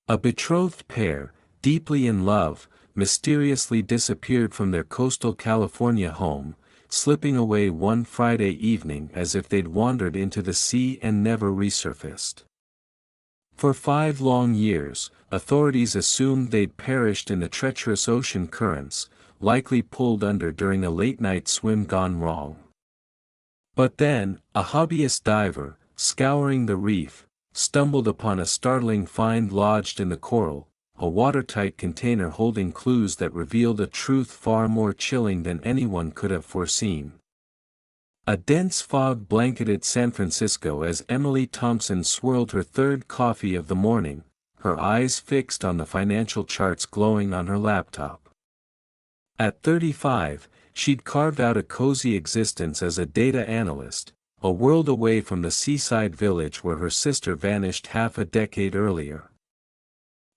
A betrothed pair, deeply in love, mysteriously disappeared from their coastal California home, slipping away one Friday evening as if they'd wandered into the sea and never resurfaced. For 5 long years, authorities assumed they'd perished in the treacherous ocean currents, likely pulled under during a late-night swim gone wrong. But then, a hobbyist diver, scouring the reef, stumbled upon a startling find lodged in the coral, a watertight container holding clues that revealed a truth far more chilling than anyone could have foreseen. A dense fog blanketed San Francisco as Emily Thompson swirled her third coffee of the morning, her eyes fixed on the financial charts glowing on her laptop. At 35, she'd carved out a cozy existence as a data analyst, a world away from the seaside village where her sister vanished half a decade earlier.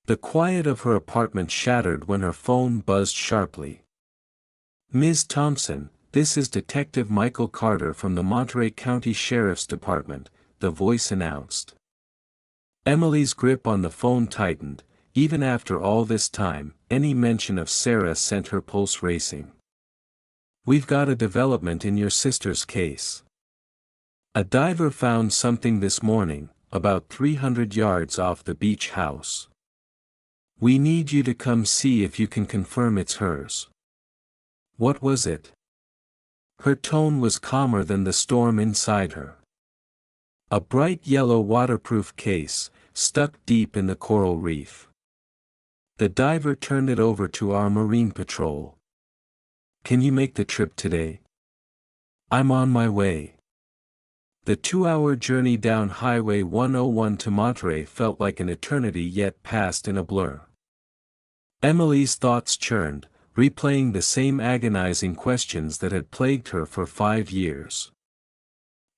The quiet of her apartment shattered when her phone buzzed sharply. "Ms. Thompson, this is Detective Michael Carter from the Monterey County Sheriff's Department," the voice announced. Emily's grip on the phone tightened. Even after all this time, any mention of Sarah sent her pulse racing. "We've got a development in your sister's case. A diver found something this morning, about 300 yards off the beach house. We need you to come see if you can confirm it's hers." "What was it?" Her tone was calmer than the storm inside her. "A bright yellow waterproof case, stuck deep in the coral reef. The diver turned it over to our marine patrol. Can you make the trip today?" "I'm on my way." The 2-hour journey down Highway 101 to Monterey felt like an eternity yet passed in a blur. Emily's thoughts churned, replaying the same agonizing questions that had plagued her for 5 years.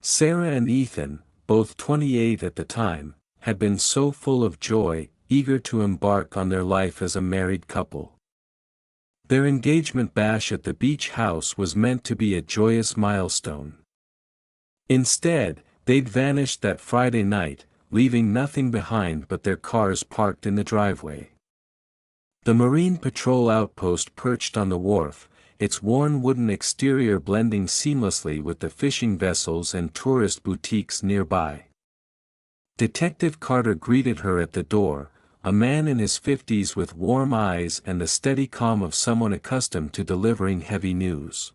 Sarah and Ethan, both 28 at the time, had been so full of joy, eager to embark on their life as a married couple. Their engagement bash at the beach house was meant to be a joyous milestone. Instead, they'd vanished that Friday night, leaving nothing behind but their cars parked in the driveway. The Marine Patrol outpost perched on the wharf, its worn wooden exterior blending seamlessly with the fishing vessels and tourist boutiques nearby. Detective Carter greeted her at the door, a man in his 50s with warm eyes and the steady calm of someone accustomed to delivering heavy news.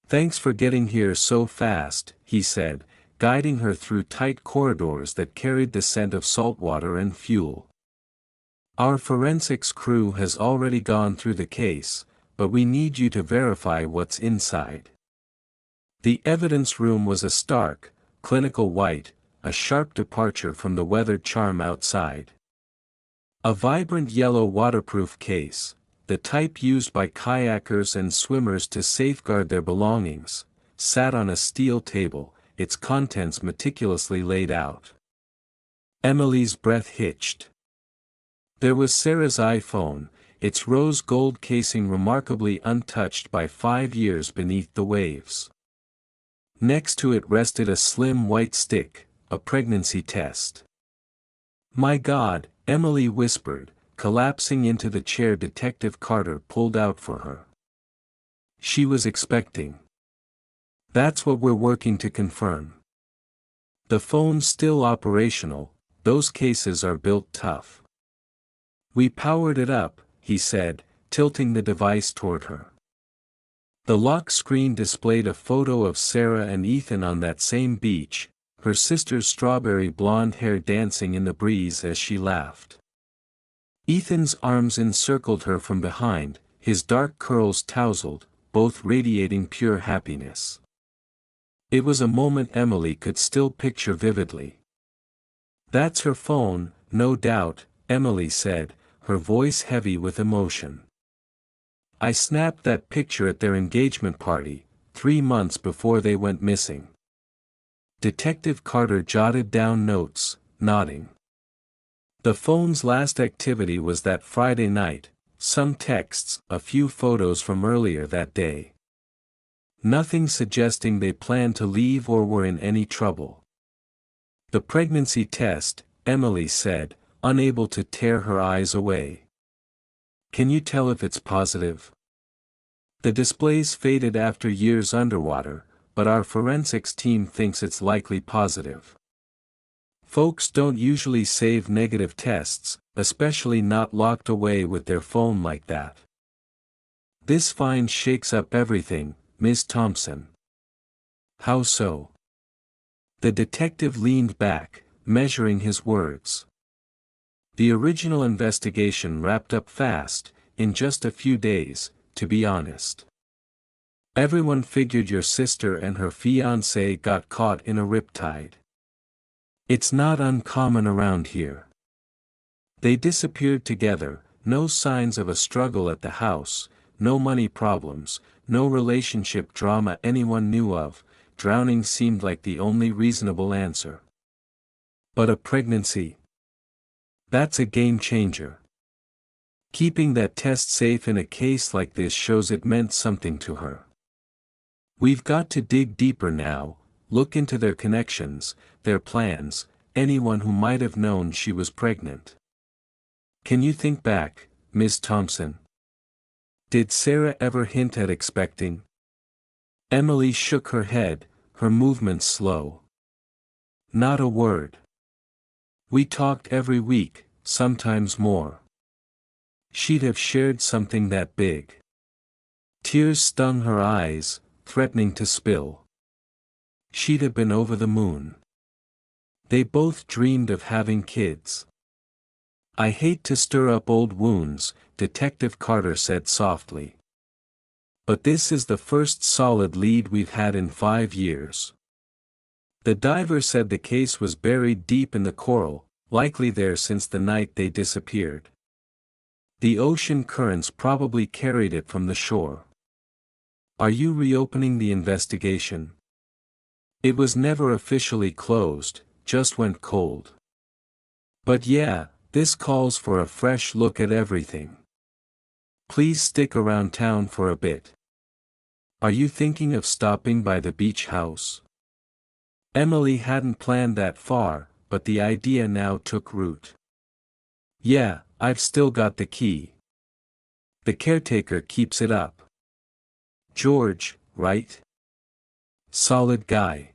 "Thanks for getting here so fast," he said, guiding her through tight corridors that carried the scent of saltwater and fuel. "Our forensics crew has already gone through the case, but we need you to verify what's inside." The evidence room was a stark, clinical white, a sharp departure from the weathered charm outside. A vibrant yellow waterproof case, the type used by kayakers and swimmers to safeguard their belongings, sat on a steel table, its contents meticulously laid out. Emily's breath hitched. There was Sarah's iPhone, its rose gold casing remarkably untouched by 5 years beneath the waves. Next to it rested a slim white stick, a pregnancy test. "My God," Emily whispered, collapsing into the chair Detective Carter pulled out for her. She was expecting. "That's what we're working to confirm. The phone's still operational, those cases are built tough." "We powered it up," he said, tilting the device toward her. The lock screen displayed a photo of Sarah and Ethan on that same beach, her sister's strawberry blonde hair dancing in the breeze as she laughed. Ethan's arms encircled her from behind, his dark curls tousled, both radiating pure happiness. It was a moment Emily could still picture vividly. "That's her phone, no doubt," Emily said, her voice heavy with emotion. "I snapped that picture at their engagement party, 3 months before they went missing." Detective Carter jotted down notes, nodding. The phone's last activity was that Friday night, some texts, a few photos from earlier that day. Nothing suggesting they planned to leave or were in any trouble. "The pregnancy test," Emily said, unable to tear her eyes away. Can you tell if it's positive? The display's faded after years underwater, but our forensics team thinks it's likely positive. Folks don't usually save negative tests, especially not locked away with their phone like that. This find shakes up everything, Ms. Thompson. How so? The detective leaned back, measuring his words. The original investigation wrapped up fast, in just a few days, to be honest. Everyone figured your sister and her fiancé got caught in a riptide. It's not uncommon around here. They disappeared together, no signs of a struggle at the house, no money problems, no relationship drama anyone knew of. Drowning seemed like the only reasonable answer. But a pregnancy? That's a game changer. Keeping that test safe in a case like this shows it meant something to her. We've got to dig deeper now, look into their connections, their plans, anyone who might have known she was pregnant. Can you think back, Ms. Thompson? Did Sarah ever hint at expecting? Emily shook her head, her movements slow. Not a word. We talked every week, sometimes more. She'd have shared something that big. Tears stung her eyes, threatening to spill. She'd have been over the moon. They both dreamed of having kids. I hate to stir up old wounds, Detective Carter said softly. But this is the first solid lead we've had in 5 years. The diver said the case was buried deep in the coral, likely there since the night they disappeared. The ocean currents probably carried it from the shore. Are you reopening the investigation? It was never officially closed, just went cold. But yeah, this calls for a fresh look at everything. Please stick around town for a bit. Are you thinking of stopping by the beach house? Emily hadn't planned that far, but the idea now took root. Yeah, I've still got the key. The caretaker keeps it up. George, right? Solid guy.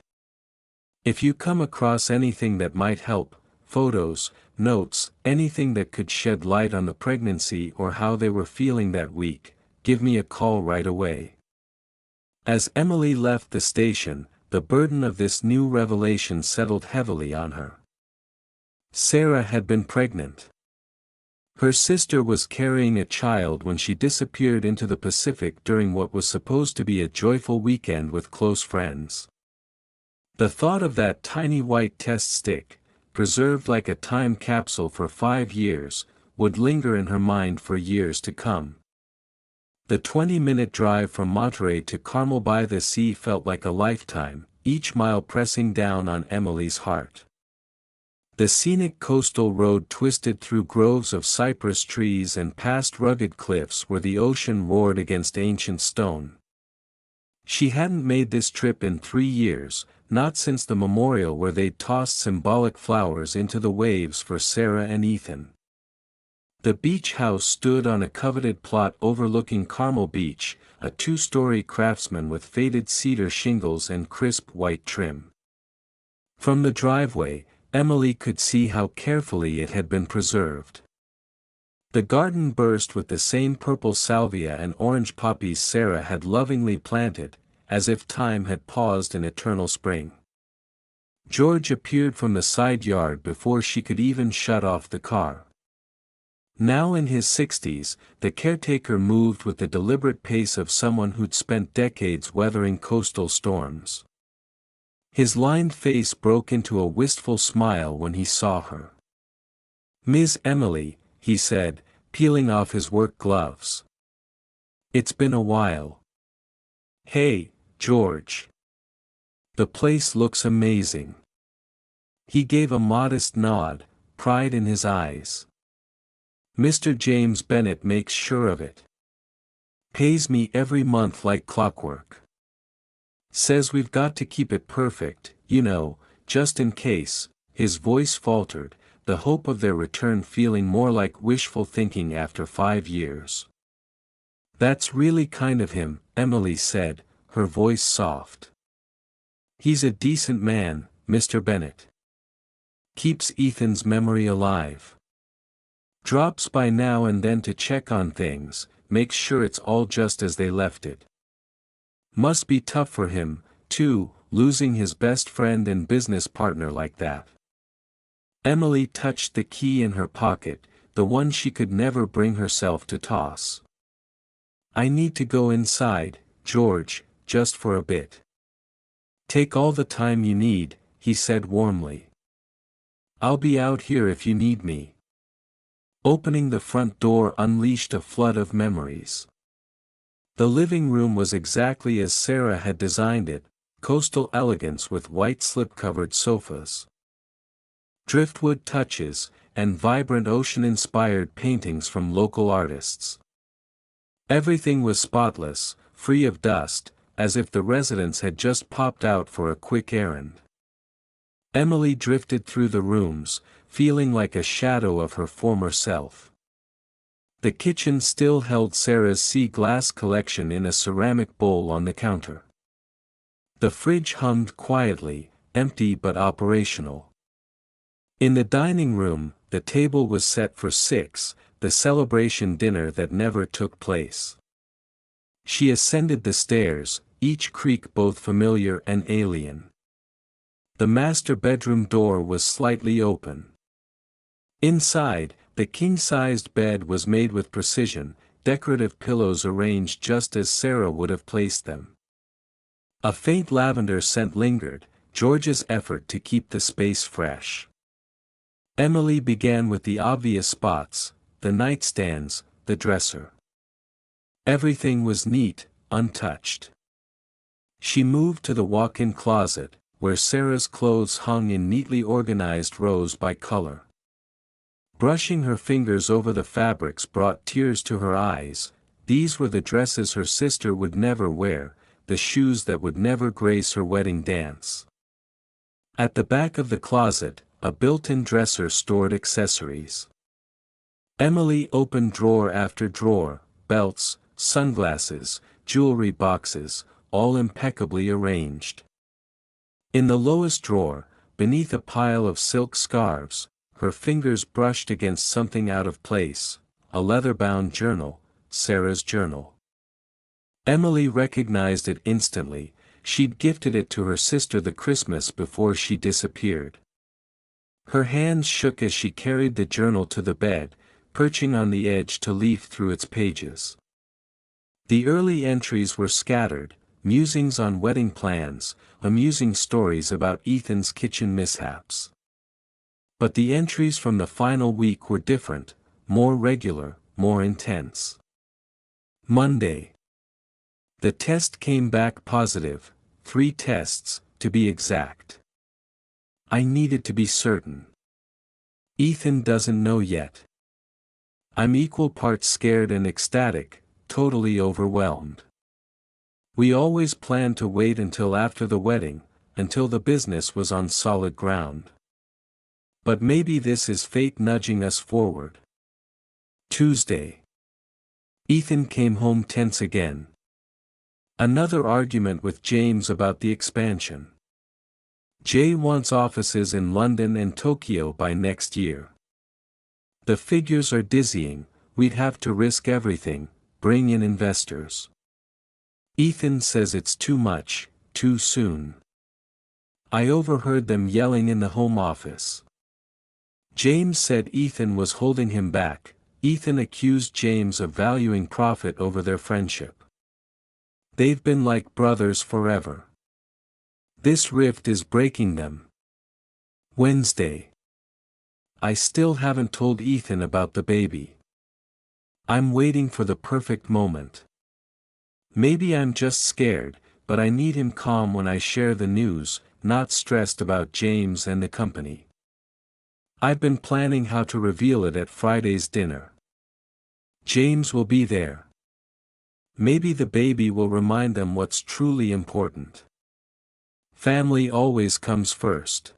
If you come across anything that might help, photos, notes, anything that could shed light on the pregnancy or how they were feeling that week, give me a call right away. As Emily left the station, the burden of this new revelation settled heavily on her. Sarah had been pregnant. Her sister was carrying a child when she disappeared into the Pacific during what was supposed to be a joyful weekend with close friends. The thought of that tiny white test stick, preserved like a time capsule for 5 years, would linger in her mind for years to come. The 20-minute drive from Monterey to Carmel by the Sea felt like a lifetime, each mile pressing down on Emily's heart. The scenic coastal road twisted through groves of cypress trees and past rugged cliffs where the ocean roared against ancient stone. She hadn't made this trip in 3 years, not since the memorial where they'd tossed symbolic flowers into the waves for Sarah and Ethan. The beach house stood on a coveted plot overlooking Carmel Beach, a 2-story craftsman with faded cedar shingles and crisp white trim. From the driveway, Emily could see how carefully it had been preserved. The garden burst with the same purple salvia and orange poppies Sarah had lovingly planted, as if time had paused in eternal spring. George appeared from the side yard before she could even shut off the car. Now in his 60s, the caretaker moved with the deliberate pace of someone who'd spent decades weathering coastal storms. His lined face broke into a wistful smile when he saw her. "Ms. Emily," he said, peeling off his work gloves. "It's been a while." "Hey, George. The place looks amazing." He gave a modest nod, pride in his eyes. "Mr. James Bennett makes sure of it. Pays me every month like clockwork. Says we've got to keep it perfect, you know, just in case." His voice faltered, the hope of their return feeling more like wishful thinking after 5 years. "That's really kind of him," Emily said, her voice soft. "He's a decent man, Mr. Bennet. Keeps Ethan's memory alive. Drops by now and then to check on things, makes sure it's all just as they left it. Must be tough for him, too, losing his best friend and business partner like that." Emily touched the key in her pocket, the one she could never bring herself to toss. "I need to go inside, George, just for a bit." "Take all the time you need," he said warmly. "I'll be out here if you need me." Opening the front door unleashed a flood of memories. The living room was exactly as Sarah had designed it, coastal elegance with white slip-covered sofas, driftwood touches, and vibrant ocean-inspired paintings from local artists. Everything was spotless, free of dust, as if the residents had just popped out for a quick errand. Emily drifted through the rooms, feeling like a shadow of her former self. The kitchen still held Sarah's sea glass collection in a ceramic bowl on the counter. The fridge hummed quietly, empty but operational. In the dining room, the table was set for 6, the celebration dinner that never took place. She ascended the stairs, each creak both familiar and alien. The master bedroom door was slightly open. Inside, the king-sized bed was made with precision, decorative pillows arranged just as Sarah would have placed them. A faint lavender scent lingered, George's effort to keep the space fresh. Emily began with the obvious spots, the nightstands, the dresser. Everything was neat, untouched. She moved to the walk-in closet, where Sarah's clothes hung in neatly organized rows by color. Brushing her fingers over the fabrics brought tears to her eyes. These were the dresses her sister would never wear, the shoes that would never grace her wedding dance. At the back of the closet, a built-in dresser stored accessories. Emily opened drawer after drawer, belts, sunglasses, jewelry boxes, all impeccably arranged. In the lowest drawer, beneath a pile of silk scarves, her fingers brushed against something out of place, a leather-bound journal, Sarah's journal. Emily recognized it instantly. She'd gifted it to her sister the Christmas before she disappeared. Her hands shook as she carried the journal to the bed, perching on the edge to leaf through its pages. The early entries were scattered, musings on wedding plans, amusing stories about Ethan's kitchen mishaps. But the entries from the final week were different, more regular, more intense. Monday. The test came back positive, 3 tests, to be exact. I needed to be certain. Ethan doesn't know yet. I'm equal parts scared and ecstatic, totally overwhelmed. We always planned to wait until after the wedding, until the business was on solid ground. But maybe this is fate nudging us forward. Tuesday. Ethan came home tense again. Another argument with James about the expansion. Jay wants offices in London and Tokyo by next year. The figures are dizzying, we'd have to risk everything, bring in investors. Ethan says it's too much, too soon. I overheard them yelling in the home office. James said Ethan was holding him back. Ethan accused James of valuing profit over their friendship. They've been like brothers forever. This rift is breaking them. Wednesday. I still haven't told Ethan about the baby. I'm waiting for the perfect moment. Maybe I'm just scared, but I need him calm when I share the news, not stressed about James and the company. I've been planning how to reveal it at Friday's dinner. James will be there. Maybe the baby will remind them what's truly important. Family always comes first.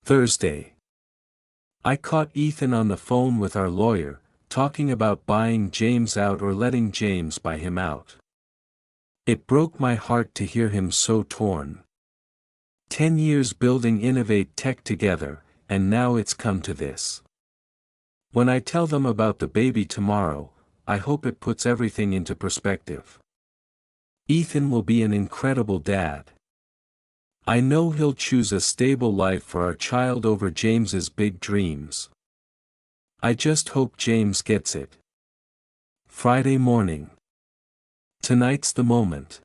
Thursday. I caught Ethan on the phone with our lawyer, talking about buying James out or letting James buy him out. It broke my heart to hear him so torn. 10 years building innovate tech together, and now it's come to this. When I tell them about the baby tomorrow, I hope it puts everything into perspective. Ethan will be an incredible dad. I know he'll choose a stable life for our child over James's big dreams. I just hope James gets it. Friday morning. Tonight's the moment.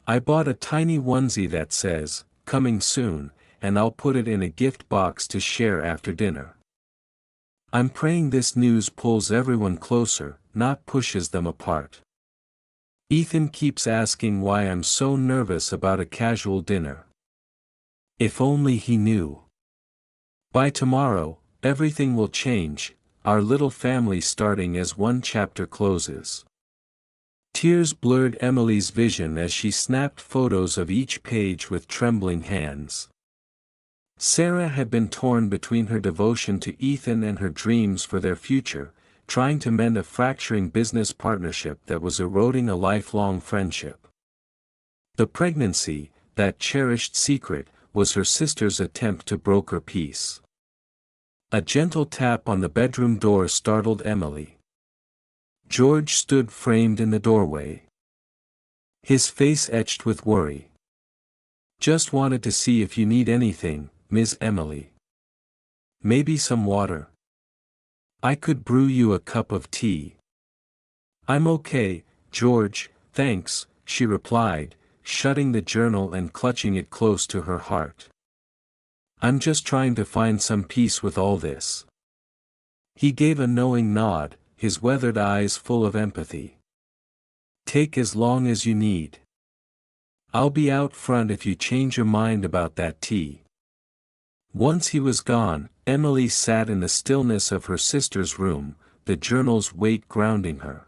I bought a tiny onesie that says, "Coming soon," and I'll put it in a gift box to share after dinner. I'm praying this news pulls everyone closer, not pushes them apart. Ethan keeps asking why I'm so nervous about a casual dinner. If only he knew. By tomorrow, everything will change, our little family starting as one chapter closes. Tears blurred Emily's vision as she snapped photos of each page with trembling hands. Sarah had been torn between her devotion to Ethan and her dreams for their future, trying to mend a fracturing business partnership that was eroding a lifelong friendship. The pregnancy, that cherished secret, was her sister's attempt to broker peace. A gentle tap on the bedroom door startled Emily. George stood framed in the doorway. His face etched with worry. "Just wanted to see if you need anything, Miss Emily. Maybe some water? I could brew you a cup of tea." "I'm okay, George, thanks," she replied, shutting the journal and clutching it close to her heart. "I'm just trying to find some peace with all this." He gave a knowing nod, his weathered eyes full of empathy. "Take as long as you need. I'll be out front if you change your mind about that tea." Once he was gone, Emily sat in the stillness of her sister's room, the journal's weight grounding her.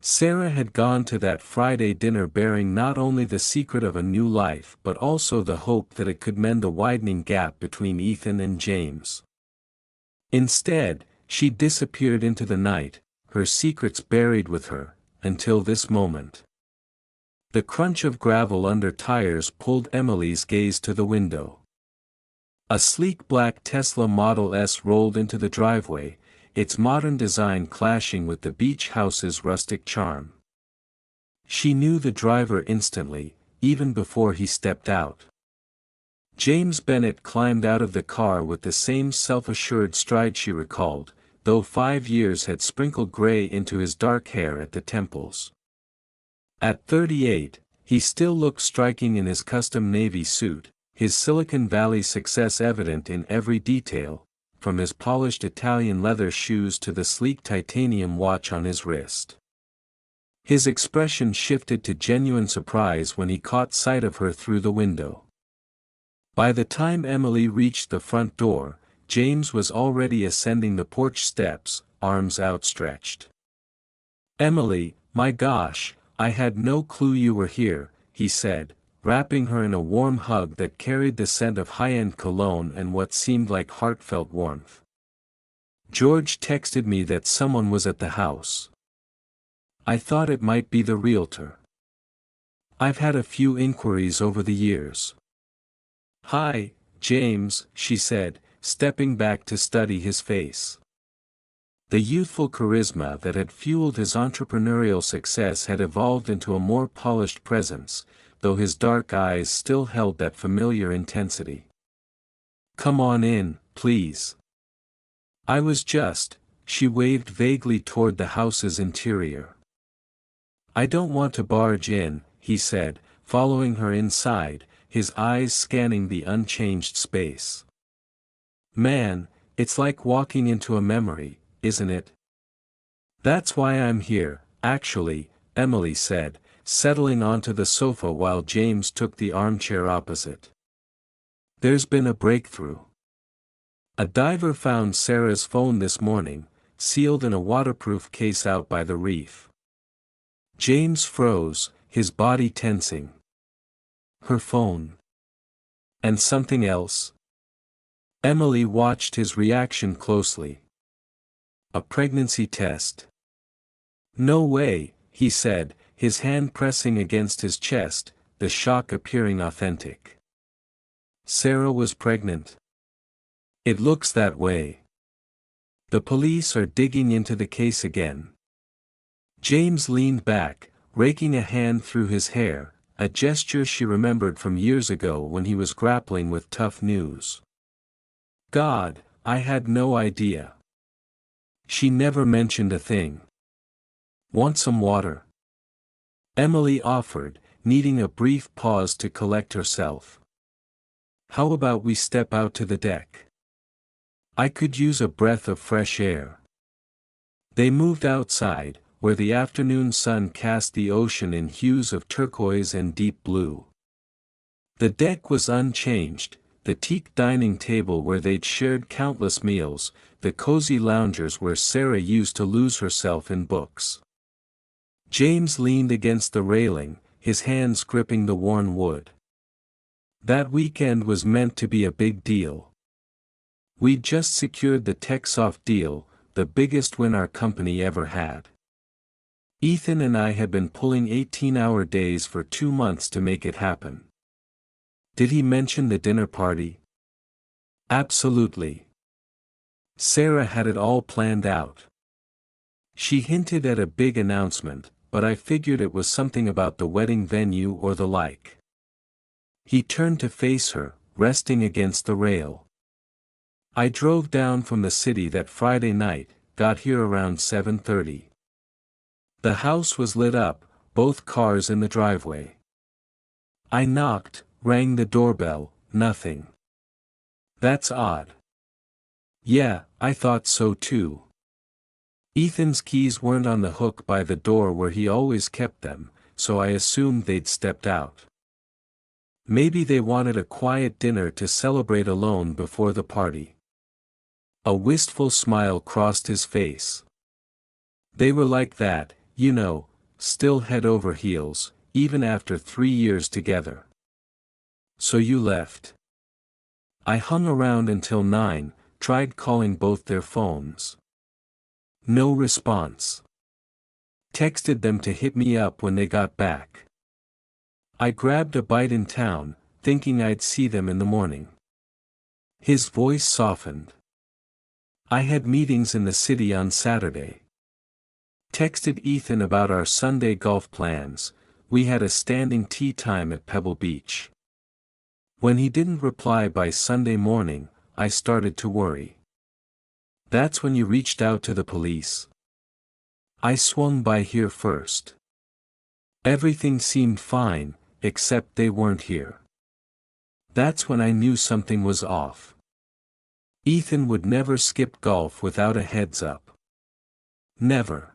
Sarah had gone to that Friday dinner bearing not only the secret of a new life but also the hope that it could mend the widening gap between Ethan and James. Instead, she disappeared into the night, her secrets buried with her, until this moment. The crunch of gravel under tires pulled Emily's gaze to the window. A sleek black Tesla Model S rolled into the driveway, its modern design clashing with the beach house's rustic charm. She knew the driver instantly, even before he stepped out. James Bennett climbed out of the car with the same self-assured stride she recalled, though 5 years had sprinkled gray into his dark hair at the temples. At 38, he still looked striking in his custom navy suit, his Silicon Valley success evident in every detail, from his polished Italian leather shoes to the sleek titanium watch on his wrist. His expression shifted to genuine surprise when he caught sight of her through the window. By the time Emily reached the front door, James was already ascending the porch steps, arms outstretched. "Emily, my gosh, I had no clue you were here," he said, wrapping her in a warm hug that carried the scent of high-end cologne and what seemed like heartfelt warmth. "George texted me that someone was at the house. I thought it might be the realtor. I've had a few inquiries over the years." "Hi, James," she said, stepping back to study his face. The youthful charisma that had fueled his entrepreneurial success had evolved into a more polished presence, though his dark eyes still held that familiar intensity. "Come on in, please. I was just," she waved vaguely toward the house's interior. "I don't want to barge in," he said, following her inside, his eyes scanning the unchanged space. "Man, it's like walking into a memory, isn't it?" "That's why I'm here, actually," Emily said, settling onto the sofa while James took the armchair opposite. "There's been a breakthrough. A diver found Sarah's phone this morning, sealed in a waterproof case out by the reef." James froze, his body tensing. "Her phone. And something else?" Emily watched his reaction closely. A pregnancy test. No way, he said, his hand pressing against his chest, the shock appearing authentic. Sarah was pregnant. It looks that way. The police are digging into the case again. James leaned back, raking a hand through his hair, a gesture she remembered from years ago when he was grappling with tough news. God, I had no idea. She never mentioned a thing. Want some water? Emily offered, needing a brief pause to collect herself. How about we step out to the deck? I could use a breath of fresh air. They moved outside, where the afternoon sun cast the ocean in hues of turquoise and deep blue. The deck was unchanged, the teak dining table where they'd shared countless meals, the cozy loungers where Sarah used to lose herself in books. James leaned against the railing, his hands gripping the worn wood. That weekend was meant to be a big deal. We'd just secured the TechSoft deal, the biggest win our company ever had. Ethan and I had been pulling 18-hour days for 2 months to make it happen. Did he mention the dinner party? Absolutely. Sarah had it all planned out. She hinted at a big announcement, but I figured it was something about the wedding venue or the like. He turned to face her, resting against the rail. I drove down from the city that Friday night, got here around 7:30. The house was lit up, both cars in the driveway. I knocked, rang the doorbell, nothing. That's odd. Yeah, I thought so too. Ethan's keys weren't on the hook by the door where he always kept them, so I assumed they'd stepped out. Maybe they wanted a quiet dinner to celebrate alone before the party. A wistful smile crossed his face. They were like that, you know, still head over heels, even after 3 years together. So you left. I hung around until 9, tried calling both their phones. No response. Texted them to hit me up when they got back. I grabbed a bite in town, thinking I'd see them in the morning. His voice softened. I had meetings in the city on Saturday. Texted Ethan about our Sunday golf plans, we had a standing tea time at Pebble Beach. When he didn't reply by Sunday morning, I started to worry. That's when you reached out to the police. I swung by here first. Everything seemed fine, except they weren't here. That's when I knew something was off. Ethan would never skip golf without a heads up. Never.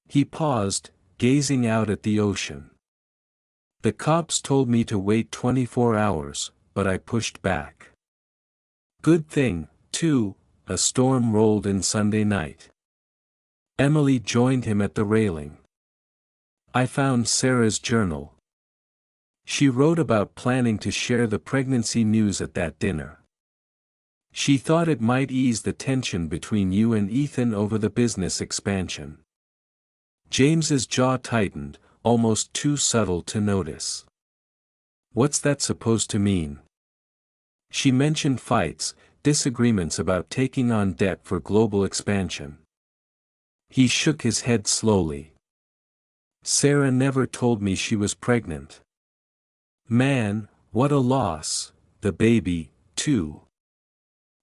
He paused, gazing out at the ocean. The cops told me to wait 24 hours, but I pushed back. Good thing, too, a storm rolled in Sunday night. Emily joined him at the railing. I found Sarah's journal. She wrote about planning to share the pregnancy news at that dinner. She thought it might ease the tension between you and Ethan over the business expansion. James's jaw tightened, almost too subtle to notice. What's that supposed to mean? She mentioned fights, disagreements about taking on debt for global expansion. He shook his head slowly. Sarah never told me she was pregnant. Man, what a loss, the baby, too.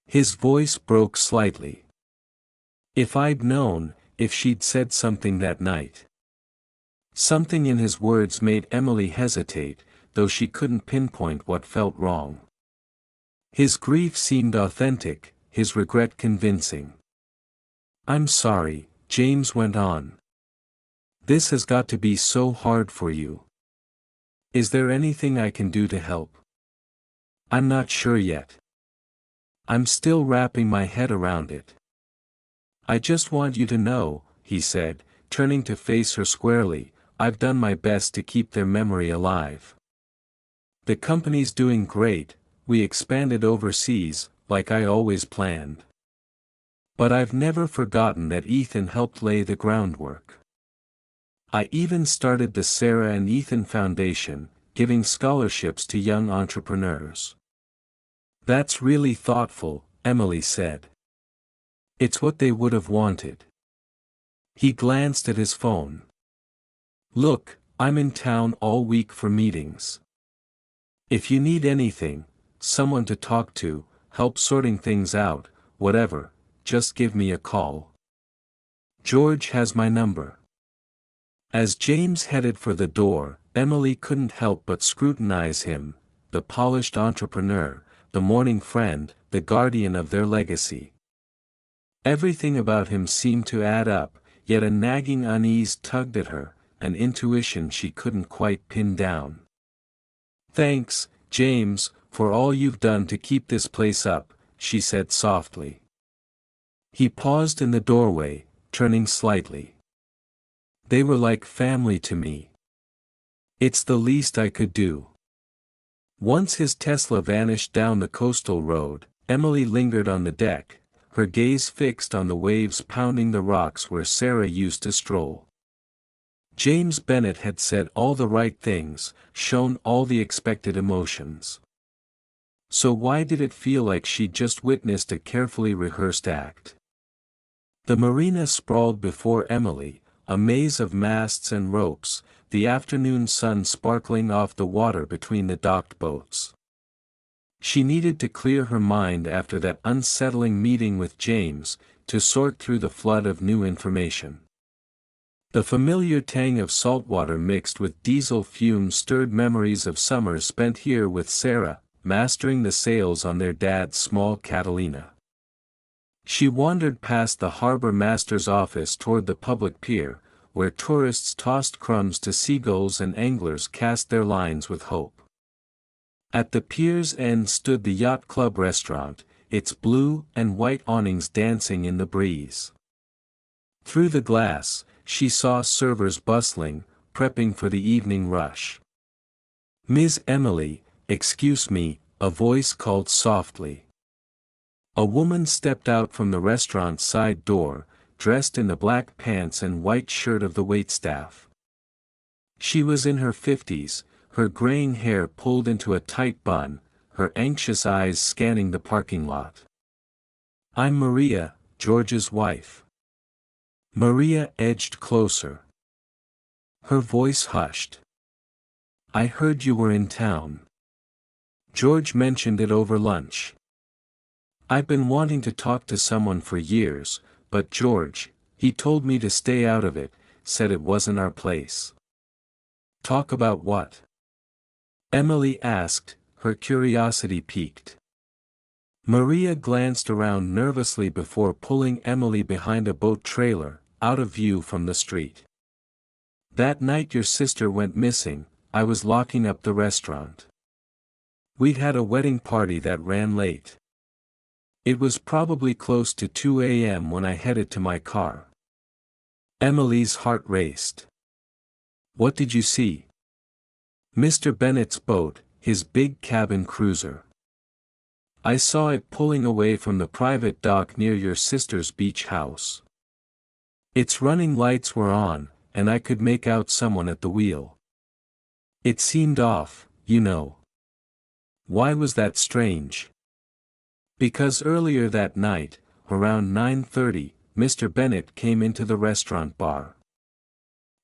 His voice broke slightly. If I'd known, if she'd said something that night. Something in his words made Emily hesitate, though she couldn't pinpoint what felt wrong. His grief seemed authentic, his regret convincing. I'm sorry, James went on. This has got to be so hard for you. Is there anything I can do to help? I'm not sure yet. I'm still wrapping my head around it. I just want you to know, he said, turning to face her squarely, I've done my best to keep their memory alive. The company's doing great, we expanded overseas, like I always planned. But I've never forgotten that Ethan helped lay the groundwork. I even started the Sarah and Ethan Foundation, giving scholarships to young entrepreneurs. That's really thoughtful, Emily said. It's what they would have wanted. He glanced at his phone. Look, I'm in town all week for meetings. If you need anything, someone to talk to, help sorting things out, whatever, just give me a call. George has my number. As James headed for the door, Emily couldn't help but scrutinize him, the polished entrepreneur, the morning friend, the guardian of their legacy. Everything about him seemed to add up, yet a nagging unease tugged at her, an intuition she couldn't quite pin down. Thanks, James, for all you've done to keep this place up, she said softly. He paused in the doorway, turning slightly. They were like family to me. It's the least I could do. Once his Tesla vanished down the coastal road, Emily lingered on the deck, her gaze fixed on the waves pounding the rocks where Sarah used to stroll. James Bennet had said all the right things, shown all the expected emotions. So why did it feel like she'd just witnessed a carefully rehearsed act? The marina sprawled before Emily, a maze of masts and ropes, the afternoon sun sparkling off the water between the docked boats. She needed to clear her mind after that unsettling meeting with James, to sort through the flood of new information. The familiar tang of saltwater mixed with diesel fumes stirred memories of summers spent here with Sarah, mastering the sails on their dad's small Catalina. She wandered past the harbor master's office toward the public pier, where tourists tossed crumbs to seagulls and anglers cast their lines with hope. At the pier's end stood the yacht club restaurant, its blue and white awnings dancing in the breeze. Through the glass, she saw servers bustling, prepping for the evening rush. "Miss Emily, excuse me," a voice called softly. A woman stepped out from the restaurant's side door, dressed in the black pants and white shirt of the waitstaff. She was in her 50s, her graying hair pulled into a tight bun, her anxious eyes scanning the parking lot. "I'm Maria, George's wife." Maria edged closer. Her voice hushed. "I heard you were in town. George mentioned it over lunch. I've been wanting to talk to someone for years, but George, he told me to stay out of it, said it wasn't our place." "Talk about what?" Emily asked, her curiosity piqued. Maria glanced around nervously before pulling Emily behind a boat trailer, out of view from the street. "That night your sister went missing, I was locking up the restaurant. We'd had a wedding party that ran late. It was probably close to 2 a.m. when I headed to my car." Emily's heart raced. "What did you see?" "Mr. Bennet's boat, his big cabin cruiser. I saw it pulling away from the private dock near your sister's beach house. Its running lights were on, and I could make out someone at the wheel. It seemed off, you know." "Why was that strange?" "Because earlier that night, around 9:30, Mr. Bennet came into the restaurant bar.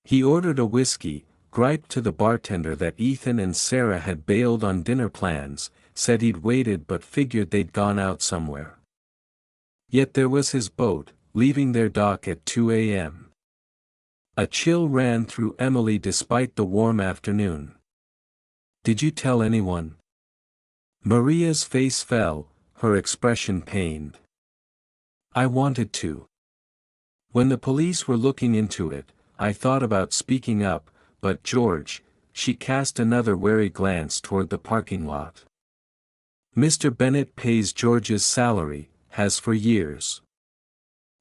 He ordered a whiskey, griped to the bartender that Ethan and Sarah had bailed on dinner plans, said he'd waited but figured they'd gone out somewhere. Yet there was his boat, leaving their dock at 2 a.m. A chill ran through Emily despite the warm afternoon. "Did you tell anyone?" Maria's face fell, her expression pained. "I wanted to. When the police were looking into it, I thought about speaking up, but George," she cast another wary glance toward the parking lot. "Mr. Bennet pays George's salary, has for years.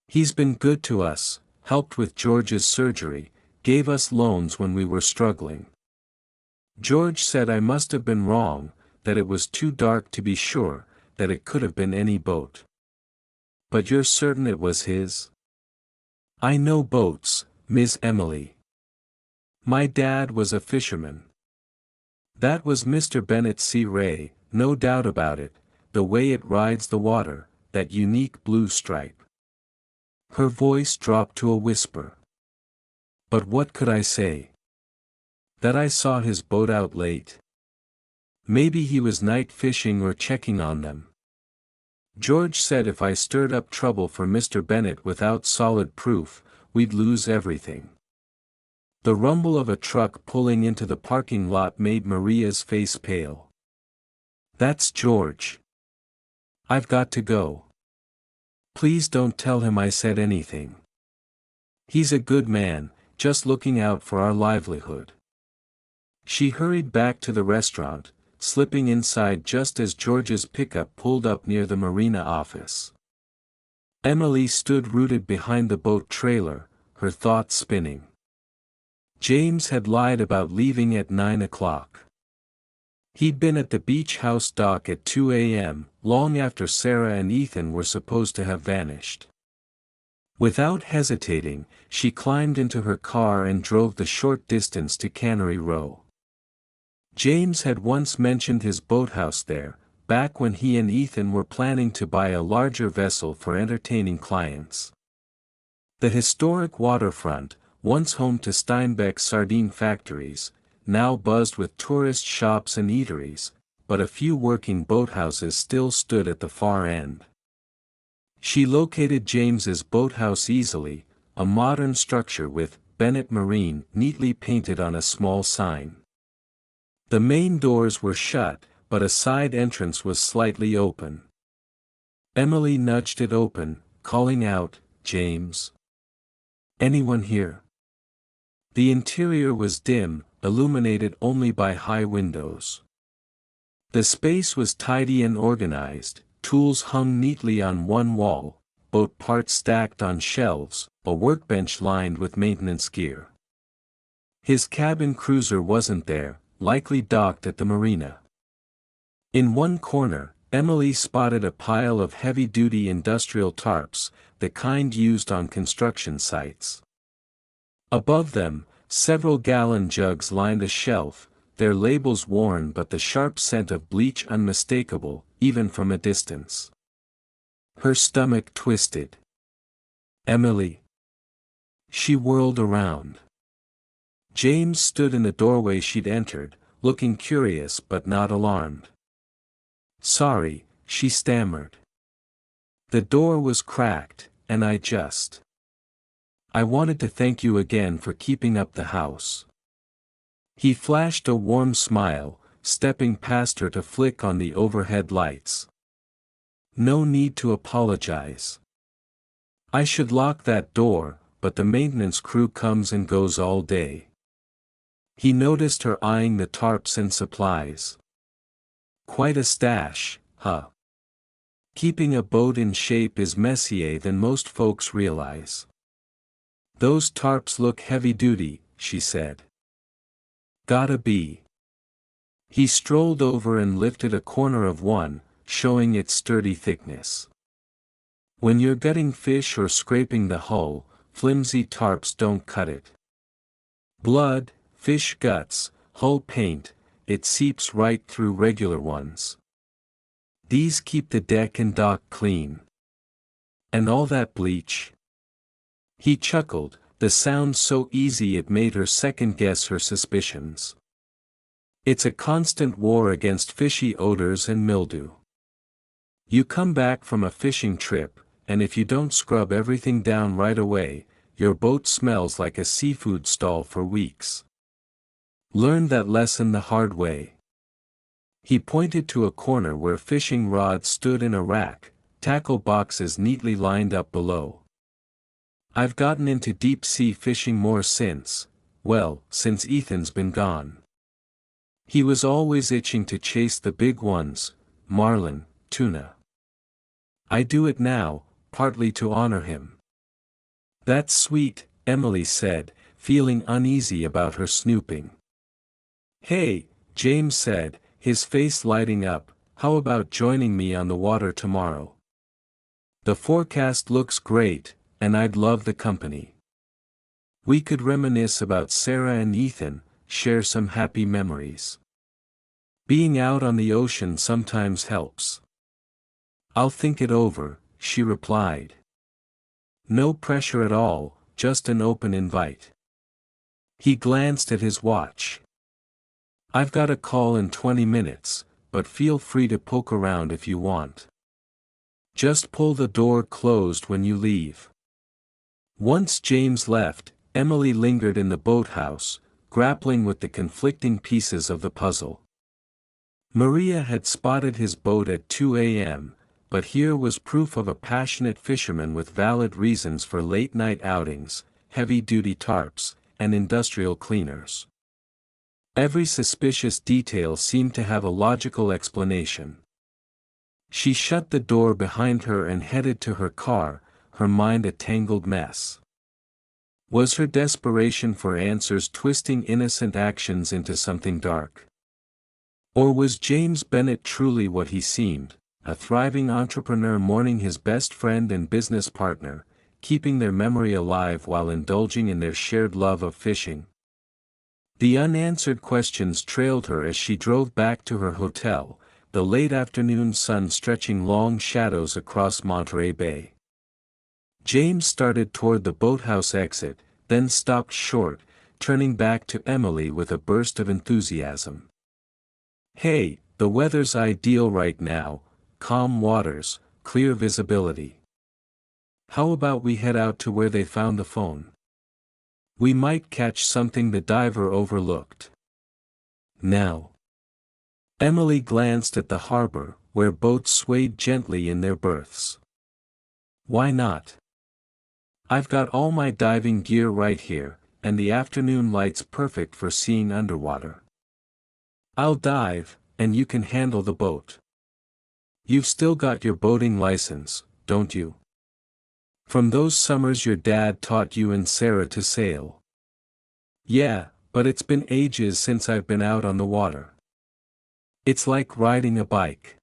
He's been good to us, helped with George's surgery, gave us loans when we were struggling. George said I must have been wrong, that it was too dark to be sure, that it could have been any boat. But you're certain it was his? I know boats, Miss Emily. My dad was a fisherman. That was Mr. Bennett's Sea Ray, no doubt about it, the way it rides the water, that unique blue stripe. Her voice dropped to a whisper. But what could I say? That I saw his boat out late. Maybe he was night fishing or checking on them. George said if I stirred up trouble for Mr. Bennett without solid proof, we'd lose everything. The rumble of a truck pulling into the parking lot made Maria's face pale. That's George. I've got to go. Please don't tell him I said anything. He's a good man, just looking out for our livelihood. She hurried back to the restaurant, slipping inside just as George's pickup pulled up near the marina office. Emily stood rooted behind the boat trailer, her thoughts spinning. James had lied about leaving at 9 o'clock. He'd been at the beach house dock at 2 a.m., long after Sarah and Ethan were supposed to have vanished. Without hesitating, she climbed into her car and drove the short distance to Cannery Row. James had once mentioned his boathouse there, back when he and Ethan were planning to buy a larger vessel for entertaining clients. The historic waterfront, once home to Steinbeck's sardine factories, now buzzed with tourist shops and eateries, but a few working boathouses still stood at the far end. She located James's boathouse easily, a modern structure with Bennett Marine neatly painted on a small sign. The main doors were shut, but a side entrance was slightly open. Emily nudged it open, calling out, "James? Anyone here?" The interior was dim, illuminated only by high windows. The space was tidy and organized, tools hung neatly on one wall, boat parts stacked on shelves, a workbench lined with maintenance gear. His cabin cruiser wasn't there, likely docked at the marina. In one corner, Emily spotted a pile of heavy-duty industrial tarps, the kind used on construction sites. Above them, several gallon jugs lined a shelf, their labels worn but the sharp scent of bleach unmistakable, even from a distance. Her stomach twisted. Emily. She whirled around. James stood in the doorway she'd entered, looking curious but not alarmed. "Sorry," she stammered. "The door was cracked, and I wanted to thank you again for keeping up the house." He flashed a warm smile, stepping past her to flick on the overhead lights. "No need to apologize. I should lock that door, but the maintenance crew comes and goes all day." He noticed her eyeing the tarps and supplies. "Quite a stash, huh? Keeping a boat in shape is messier than most folks realize." "Those tarps look heavy-duty," she said. "Gotta be." He strolled over and lifted a corner of one, showing its sturdy thickness. When you're gutting fish or scraping the hull, flimsy tarps don't cut it. Blood, fish guts, hull paint, it seeps right through regular ones. These keep the deck and dock clean. And all that bleach. He chuckled, the sound so easy it made her second-guess her suspicions. "It's a constant war against fishy odors and mildew. You come back from a fishing trip, and if you don't scrub everything down right away, your boat smells like a seafood stall for weeks. Learned that lesson the hard way." He pointed to a corner where fishing rods stood in a rack, tackle boxes neatly lined up below. "I've gotten into deep-sea fishing more since Ethan's been gone. He was always itching to chase the big ones, marlin, tuna. I do it now, partly to honor him." "That's sweet," Emily said, feeling uneasy about her snooping. "Hey," James said, his face lighting up, How about joining me on the water tomorrow? The forecast looks great, and I'd love the company. We could reminisce about Sarah and Ethan, share some happy memories. Being out on the ocean sometimes helps. I'll think it over, she replied. No pressure at all, just an open invite. He glanced at his watch. I've got a call in 20 minutes, but feel free to poke around if you want. Just pull the door closed when you leave. Once James left, Emily lingered in the boathouse, grappling with the conflicting pieces of the puzzle. Maria had spotted his boat at 2 a.m., but here was proof of a passionate fisherman with valid reasons for late-night outings, heavy-duty tarps, and industrial cleaners. Every suspicious detail seemed to have a logical explanation. She shut the door behind her and headed to her car, her mind a tangled mess. Was her desperation for answers twisting innocent actions into something dark? Or was James Bennett truly what he seemed, a thriving entrepreneur mourning his best friend and business partner, keeping their memory alive while indulging in their shared love of fishing? The unanswered questions trailed her as she drove back to her hotel, the late afternoon sun stretching long shadows across Monterey Bay. James started toward the boathouse exit, then stopped short, turning back to Emily with a burst of enthusiasm. Hey, the weather's ideal right now, calm waters, clear visibility. How about we head out to where they found the phone? We might catch something the diver overlooked. Now. Emily glanced at the harbor, where boats swayed gently in their berths. Why not? I've got all my diving gear right here, and the afternoon light's perfect for seeing underwater. I'll dive, and you can handle the boat. You've still got your boating license, don't you? From those summers your dad taught you and Sarah to sail. Yeah, but it's been ages since I've been out on the water. It's like riding a bike.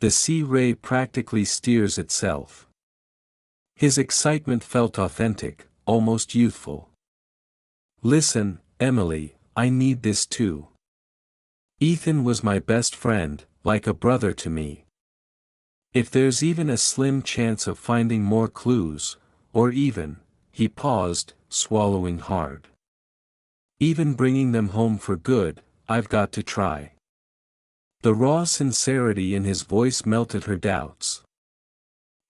The Sea Ray practically steers itself. His excitement felt authentic, almost youthful. Listen, Emily, I need this too. Ethan was my best friend, like a brother to me. If there's even a slim chance of finding more clues, or even, he paused, swallowing hard. Even bringing them home for good, I've got to try. The raw sincerity in his voice melted her doubts.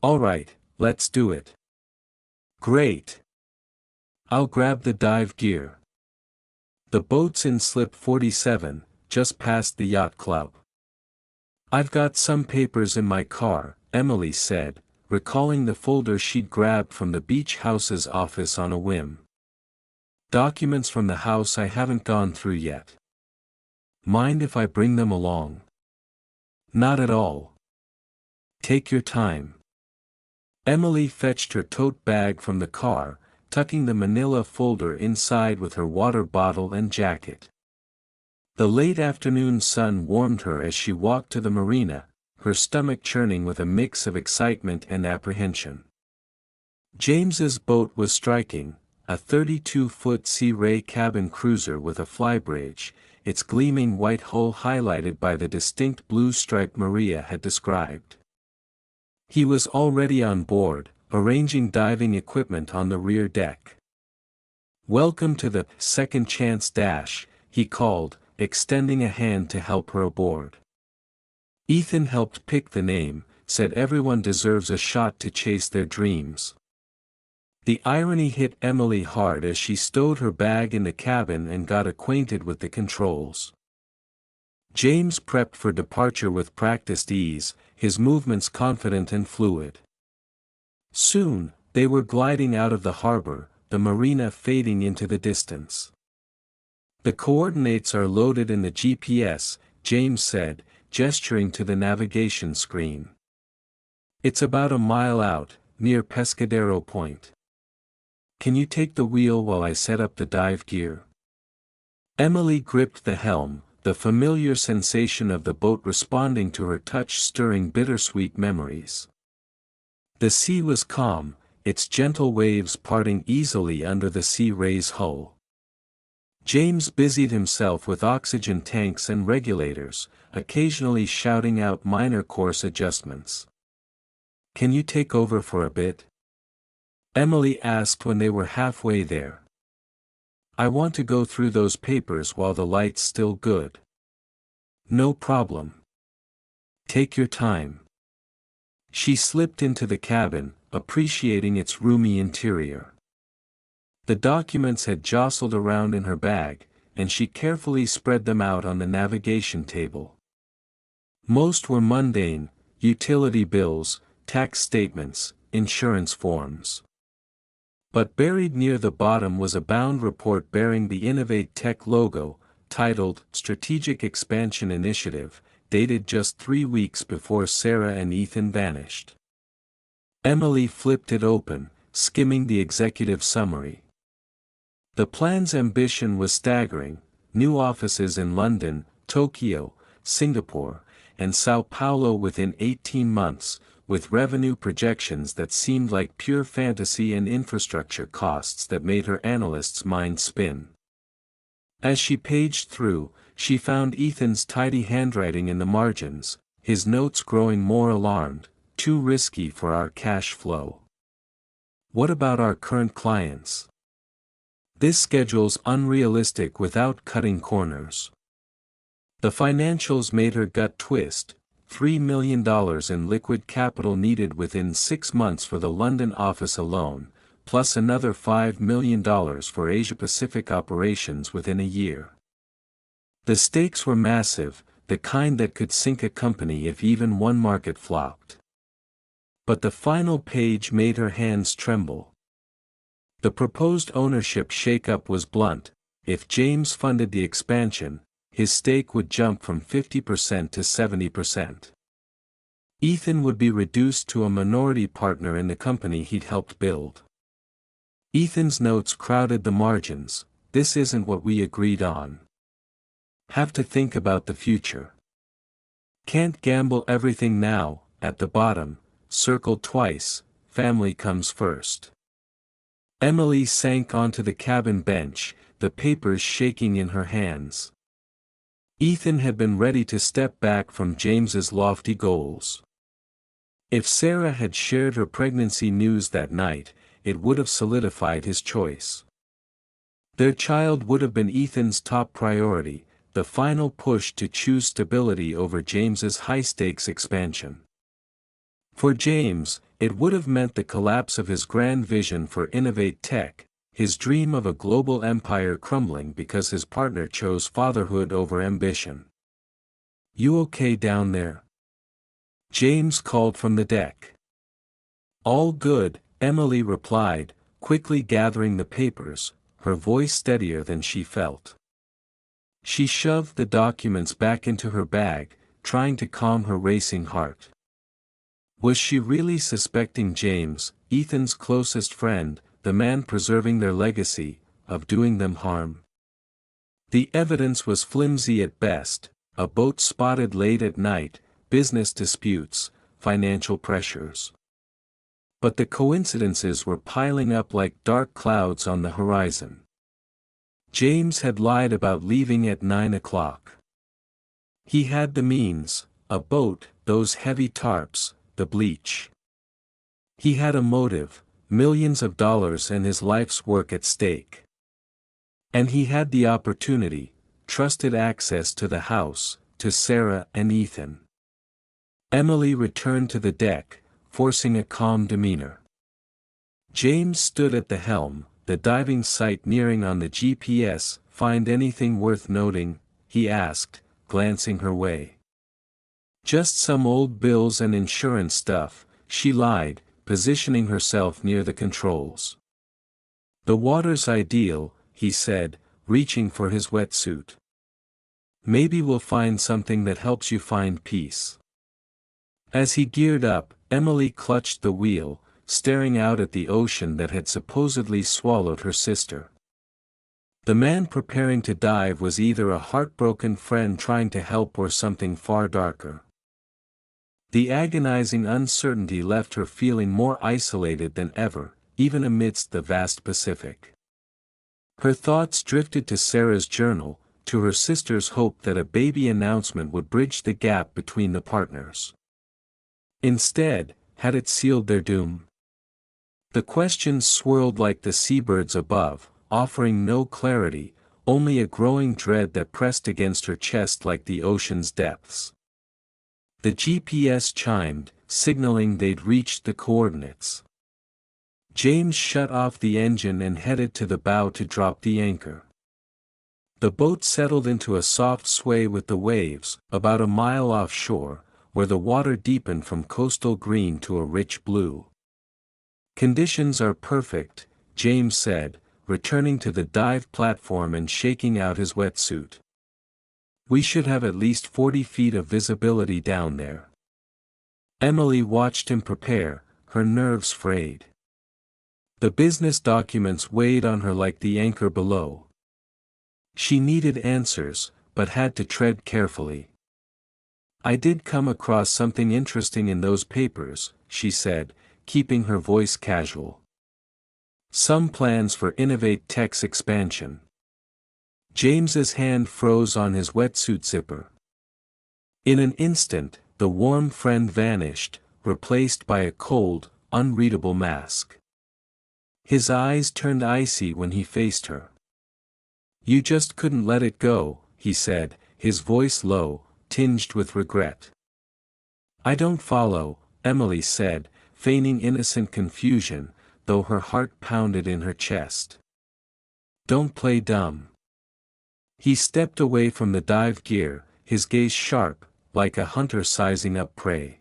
All right, let's do it. Great. I'll grab the dive gear. The boat's in slip 47, just past the yacht club. I've got some papers in my car, Emily said, recalling the folder she'd grabbed from the beach house's office on a whim. Documents from the house I haven't gone through yet. Mind if I bring them along? Not at all. Take your time. Emily fetched her tote bag from the car, tucking the manila folder inside with her water bottle and jacket. The late afternoon sun warmed her as she walked to the marina, her stomach churning with a mix of excitement and apprehension. James's boat was striking, a 32-foot Sea Ray cabin cruiser with a flybridge, its gleaming white hull highlighted by the distinct blue stripe Maria had described. He was already on board, arranging diving equipment on the rear deck. Welcome to the Second Chance Dash, he called, extending a hand to help her aboard. Ethan helped pick the name, said everyone deserves a shot to chase their dreams. The irony hit Emily hard as she stowed her bag in the cabin and got acquainted with the controls. James prepped for departure with practiced ease, his movements confident and fluid. Soon, they were gliding out of the harbor, the marina fading into the distance. The coordinates are loaded in the GPS, James said, gesturing to the navigation screen. It's about a mile out, near Pescadero Point. Can you take the wheel while I set up the dive gear? Emily gripped the helm, the familiar sensation of the boat responding to her touch stirring bittersweet memories. The sea was calm, its gentle waves parting easily under the Sea Ray's hull. James busied himself with oxygen tanks and regulators, occasionally shouting out minor course adjustments. "Can you take over for a bit?" Emily asked when they were halfway there. "I want to go through those papers while the light's still good." "No problem. Take your time." She slipped into the cabin, appreciating its roomy interior. The documents had jostled around in her bag, and she carefully spread them out on the navigation table. Most were mundane: utility bills, tax statements, insurance forms. But buried near the bottom was a bound report bearing the Innovate Tech logo, titled Strategic Expansion Initiative, dated just 3 weeks before Sarah and Ethan vanished. Emily flipped it open, skimming the executive summary. The plan's ambition was staggering: new offices in London, Tokyo, Singapore, and Sao Paulo within 18 months, with revenue projections that seemed like pure fantasy and infrastructure costs that made her analyst's mind spin. As she paged through, she found Ethan's tidy handwriting in the margins, his notes growing more alarmed: "Too risky for our cash flow. What about our current clients? This schedule's unrealistic without cutting corners." The financials made her gut twist: $3 million in liquid capital needed within 6 months for the London office alone, plus another $5 million for Asia-Pacific operations within a year. The stakes were massive, the kind that could sink a company if even one market flopped. But the final page made her hands tremble. The proposed ownership shakeup was blunt: if James funded the expansion, his stake would jump from 50% to 70%. Ethan would be reduced to a minority partner in the company he'd helped build. Ethan's notes crowded the margins: "This isn't what we agreed on. Have to think about the future. Can't gamble everything now." At the bottom, circled twice, "Family comes first." Emily sank onto the cabin bench, the papers shaking in her hands. Ethan had been ready to step back from James's lofty goals. If Sarah had shared her pregnancy news that night, it would have solidified his choice. Their child would have been Ethan's top priority, the final push to choose stability over James's high-stakes expansion. For James, it would have meant the collapse of his grand vision for Innovate Tech, his dream of a global empire crumbling because his partner chose fatherhood over ambition. "You okay down there?" James called from the deck. "All good," Emily replied, quickly gathering the papers, her voice steadier than she felt. She shoved the documents back into her bag, trying to calm her racing heart. Was she really suspecting James, Ethan's closest friend, the man preserving their legacy, of doing them harm? The evidence was flimsy at best: a boat spotted late at night, business disputes, financial pressures. But the coincidences were piling up like dark clouds on the horizon. James had lied about leaving at 9 o'clock. He had the means: a boat, those heavy tarps, the bleach. He had a motive: millions of dollars and his life's work at stake. And he had the opportunity: trusted access to the house, to Sarah and Ethan. Emily returned to the deck, forcing a calm demeanor. James stood at the helm, the diving site nearing on the GPS. "Find anything worth noting?" he asked, glancing her way. "Just some old bills and insurance stuff," she lied, positioning herself near the controls. "The water's ideal," he said, reaching for his wetsuit. "Maybe we'll find something that helps you find peace." As he geared up, Emily clutched the wheel, staring out at the ocean that had supposedly swallowed her sister. The man preparing to dive was either a heartbroken friend trying to help or something far darker. The agonizing uncertainty left her feeling more isolated than ever, even amidst the vast Pacific. Her thoughts drifted to Sarah's journal, to her sister's hope that a baby announcement would bridge the gap between the partners. Instead, had it sealed their doom? The questions swirled like the seabirds above, offering no clarity, only a growing dread that pressed against her chest like the ocean's depths. The GPS chimed, signaling they'd reached the coordinates. James shut off the engine and headed to the bow to drop the anchor. The boat settled into a soft sway with the waves, about a mile offshore, where the water deepened from coastal green to a rich blue. "Conditions are perfect," James said, returning to the dive platform and shaking out his wetsuit. "We should have at least 40 feet of visibility down there." Emily watched him prepare, her nerves frayed. The business documents weighed on her like the anchor below. She needed answers, but had to tread carefully. "I did come across something interesting in those papers," she said, keeping her voice casual. "Some plans for Innovate Tech's expansion." James's hand froze on his wetsuit zipper. In an instant, the warm friend vanished, replaced by a cold, unreadable mask. His eyes turned icy when he faced her. "You just couldn't let it go," he said, his voice low, tinged with regret. "I don't follow," Emily said, feigning innocent confusion, though her heart pounded in her chest. "Don't play dumb." He stepped away from the dive gear, his gaze sharp, like a hunter sizing up prey.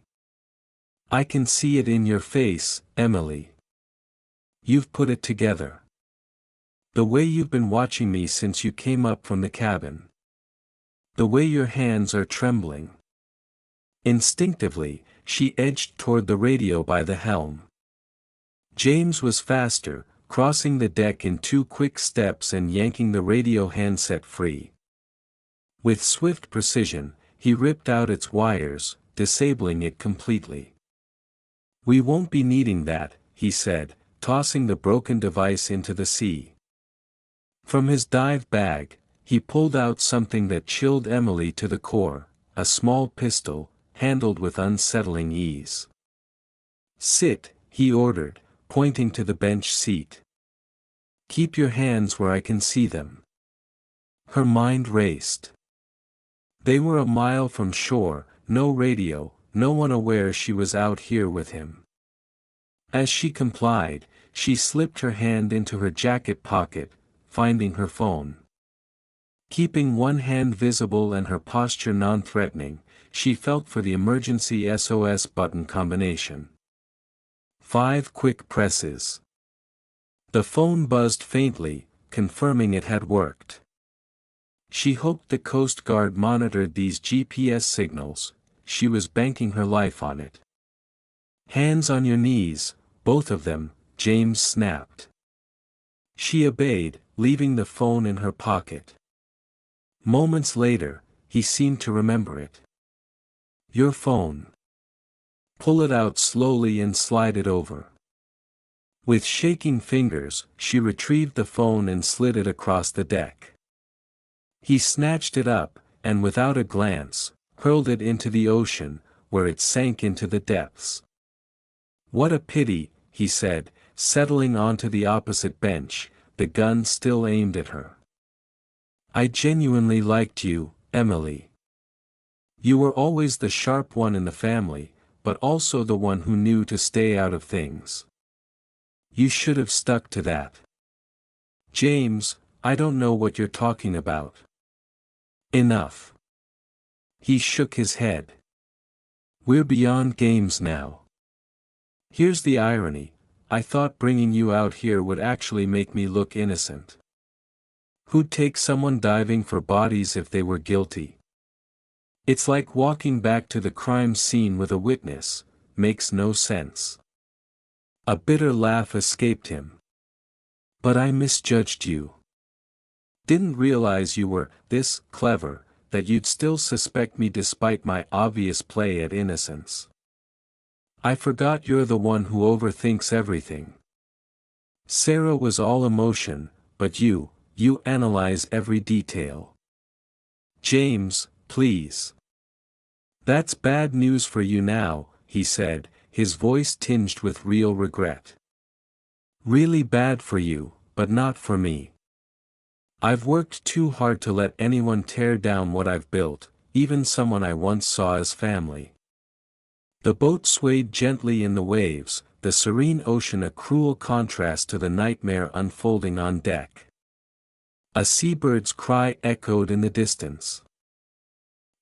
"I can see it in your face, Emily. You've put it together. The way you've been watching me since you came up from the cabin. The way your hands are trembling." Instinctively, she edged toward the radio by the helm. James was faster, crossing the deck in 2 quick steps and yanking the radio handset free. With swift precision, he ripped out its wires, disabling it completely. "We won't be needing that," he said, tossing the broken device into the sea. From his dive bag, he pulled out something that chilled Emily to the core, a small pistol, handled with unsettling ease. "Sit," he ordered, pointing to the bench seat. "Keep your hands where I can see them." Her mind raced. They were a mile from shore, no radio, no one aware she was out here with him. As she complied, she slipped her hand into her jacket pocket, finding her phone. Keeping one hand visible and her posture non-threatening, she felt for the emergency SOS button combination. 5 quick presses. The phone buzzed faintly, confirming it had worked. She hoped the Coast Guard monitored these GPS signals. She was banking her life on it. "Hands on your knees, both of them," James snapped. She obeyed, leaving the phone in her pocket. Moments later, he seemed to remember it. "Your phone. Pull it out slowly and slide it over." With shaking fingers, she retrieved the phone and slid it across the deck. He snatched it up, and without a glance, hurled it into the ocean, where it sank into the depths. "What a pity," he said, settling onto the opposite bench, the gun still aimed at her. "I genuinely liked you, Emily. You were always the sharp one in the family, but also the one who knew to stay out of things. You should have stuck to that." "James, I don't know what you're talking about." "Enough." He shook his head. "We're beyond games now. Here's the irony, I thought bringing you out here would actually make me look innocent. Who'd take someone diving for bodies if they were guilty? It's like walking back to the crime scene with a witness, makes no sense." A bitter laugh escaped him. "But I misjudged you. Didn't realize you were this clever, that you'd still suspect me despite my obvious play at innocence. I forgot you're the one who overthinks everything. Sarah was all emotion, but you analyze every detail. James, please. That's bad news for you now, he said, his voice tinged with real regret. Really bad for you, but not for me. I've worked too hard to let anyone tear down what I've built, even someone I once saw as family. The boat swayed gently in the waves, the serene ocean a cruel contrast to the nightmare unfolding on deck. A seabird's cry echoed in the distance.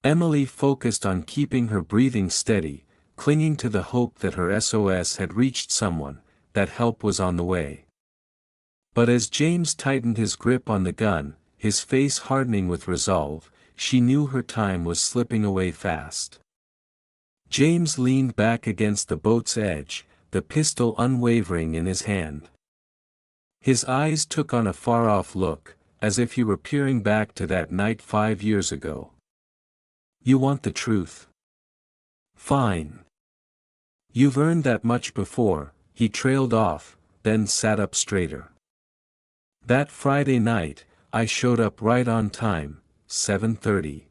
Emily focused on keeping her breathing steady, clinging to the hope that her SOS had reached someone, that help was on the way. But as James tightened his grip on the gun, his face hardening with resolve, she knew her time was slipping away fast. James leaned back against the boat's edge, the pistol unwavering in his hand. His eyes took on a far-off look, as if he were peering back to that night 5 years ago. You want the truth? Fine. You've earned that much before, he trailed off, then sat up straighter. That Friday night, I showed up right on time, 7:30.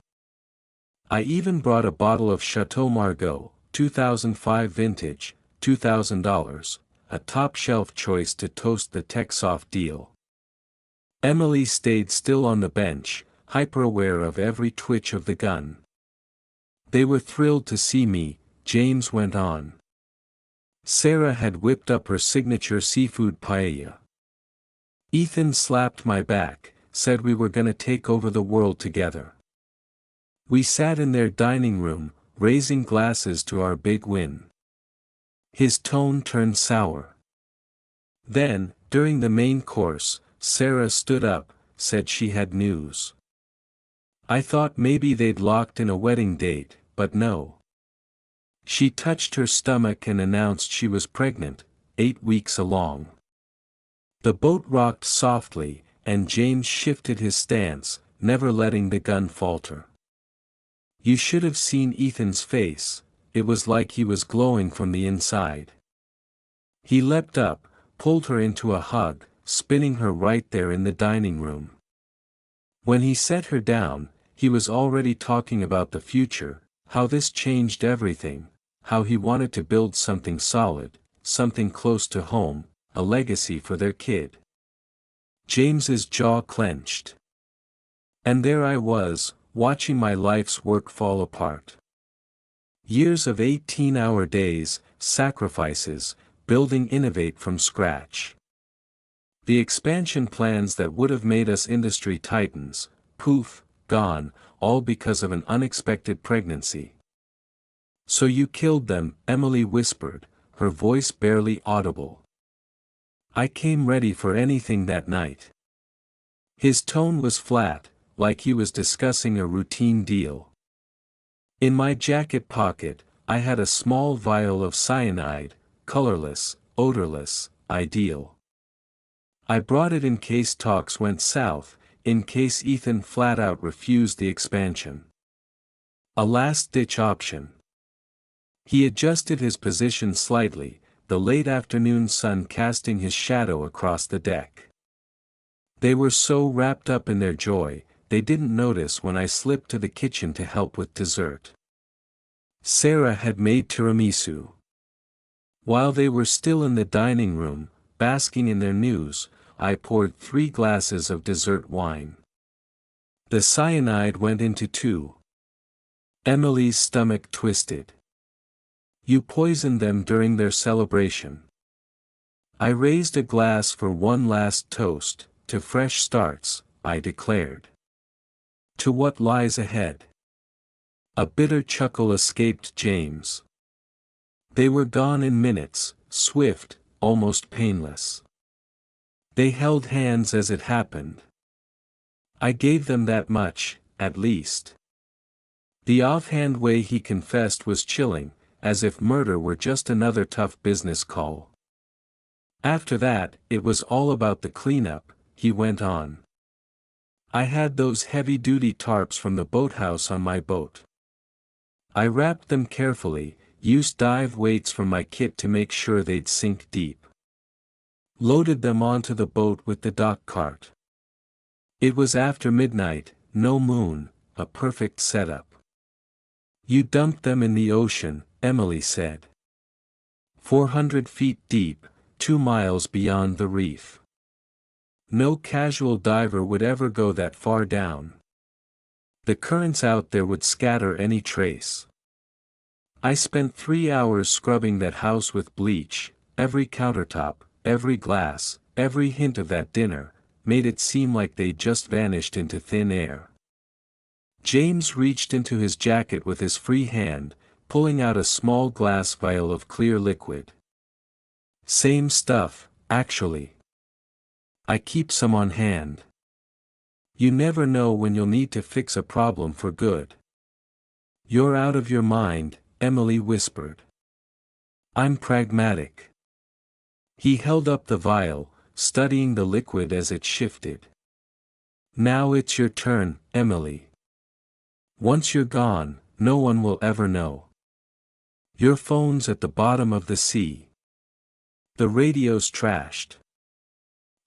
I even brought a bottle of Chateau Margaux, 2005 vintage, $2,000, a top-shelf choice to toast the tech-soft deal. Emily stayed still on the bench, hyper-aware of every twitch of the gun. They were thrilled to see me, James went on. Sarah had whipped up her signature seafood paella. Ethan slapped my back, said we were gonna take over the world together. We sat in their dining room, raising glasses to our big win. His tone turned sour. Then, during the main course, Sarah stood up, said she had news. I thought maybe they'd locked in a wedding date, but no. She touched her stomach and announced she was pregnant, 8 weeks along. The boat rocked softly, and James shifted his stance, never letting the gun falter. You should have seen Ethan's face, it was like he was glowing from the inside. He leapt up, pulled her into a hug, spinning her right there in the dining room. When he set her down, he was already talking about the future, how this changed everything, how he wanted to build something solid, something close to home, a legacy for their kid. James's jaw clenched. And there I was, watching my life's work fall apart. Years of 18-hour days, sacrifices, building Innovate from scratch. The expansion plans that would have made us industry titans, poof, gone, all because of an unexpected pregnancy. So you killed them, Emily whispered, her voice barely audible. I came ready for anything that night. His tone was flat, like he was discussing a routine deal. In my jacket pocket, I had a small vial of cyanide, colorless, odorless, ideal. I brought it in case talks went south, in case Ethan flat out refused the expansion. A last-ditch option. He adjusted his position slightly, the late afternoon sun casting his shadow across the deck. They were so wrapped up in their joy, they didn't notice when I slipped to the kitchen to help with dessert. Sarah had made tiramisu. While they were still in the dining room, basking in their news, I poured 3 glasses of dessert wine. The cyanide went into 2. Emily's stomach twisted. You poisoned them during their celebration. I raised a glass for one last toast, to fresh starts, I declared. To what lies ahead. A bitter chuckle escaped James. They were gone in minutes, swift, almost painless. They held hands as it happened. I gave them that much, at least. The offhand way he confessed was chilling, as if murder were just another tough business call. After that, it was all about the cleanup, he went on. I had those heavy-duty tarps from the boathouse on my boat. I wrapped them carefully, used dive weights from my kit to make sure they'd sink deep. Loaded them onto the boat with the dock cart. It was after midnight, no moon, a perfect setup. You dumped them in the ocean, Emily said. 400 feet deep, 2 miles beyond the reef. No casual diver would ever go that far down. The currents out there would scatter any trace. I spent 3 hours scrubbing that house with bleach, every countertop, every glass, every hint of that dinner, made it seem like they'd just vanished into thin air. James reached into his jacket with his free hand, pulling out a small glass vial of clear liquid. Same stuff, actually. I keep some on hand. You never know when you'll need to fix a problem for good. You're out of your mind, Emily whispered. I'm pragmatic. He held up the vial, studying the liquid as it shifted. Now it's your turn, Emily. Once you're gone, no one will ever know. Your phone's at the bottom of the sea. The radio's trashed.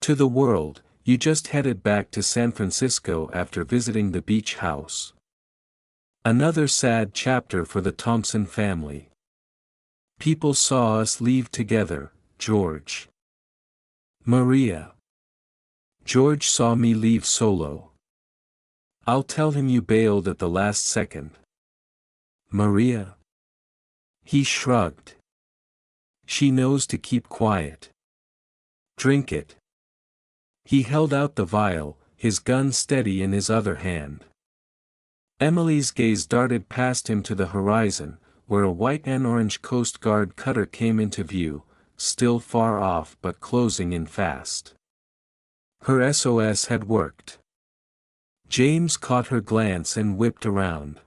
To the world, you just headed back to San Francisco after visiting the beach house. Another sad chapter for the Thompson family. People saw us leave together, George. Maria. George saw me leave solo. I'll tell him you bailed at the last second. Maria. He shrugged. She knows to keep quiet. Drink it. He held out the vial, his gun steady in his other hand. Emily's gaze darted past him to the horizon, where a white and orange Coast Guard cutter came into view, still far off but closing in fast. Her SOS had worked. James caught her glance and whipped around.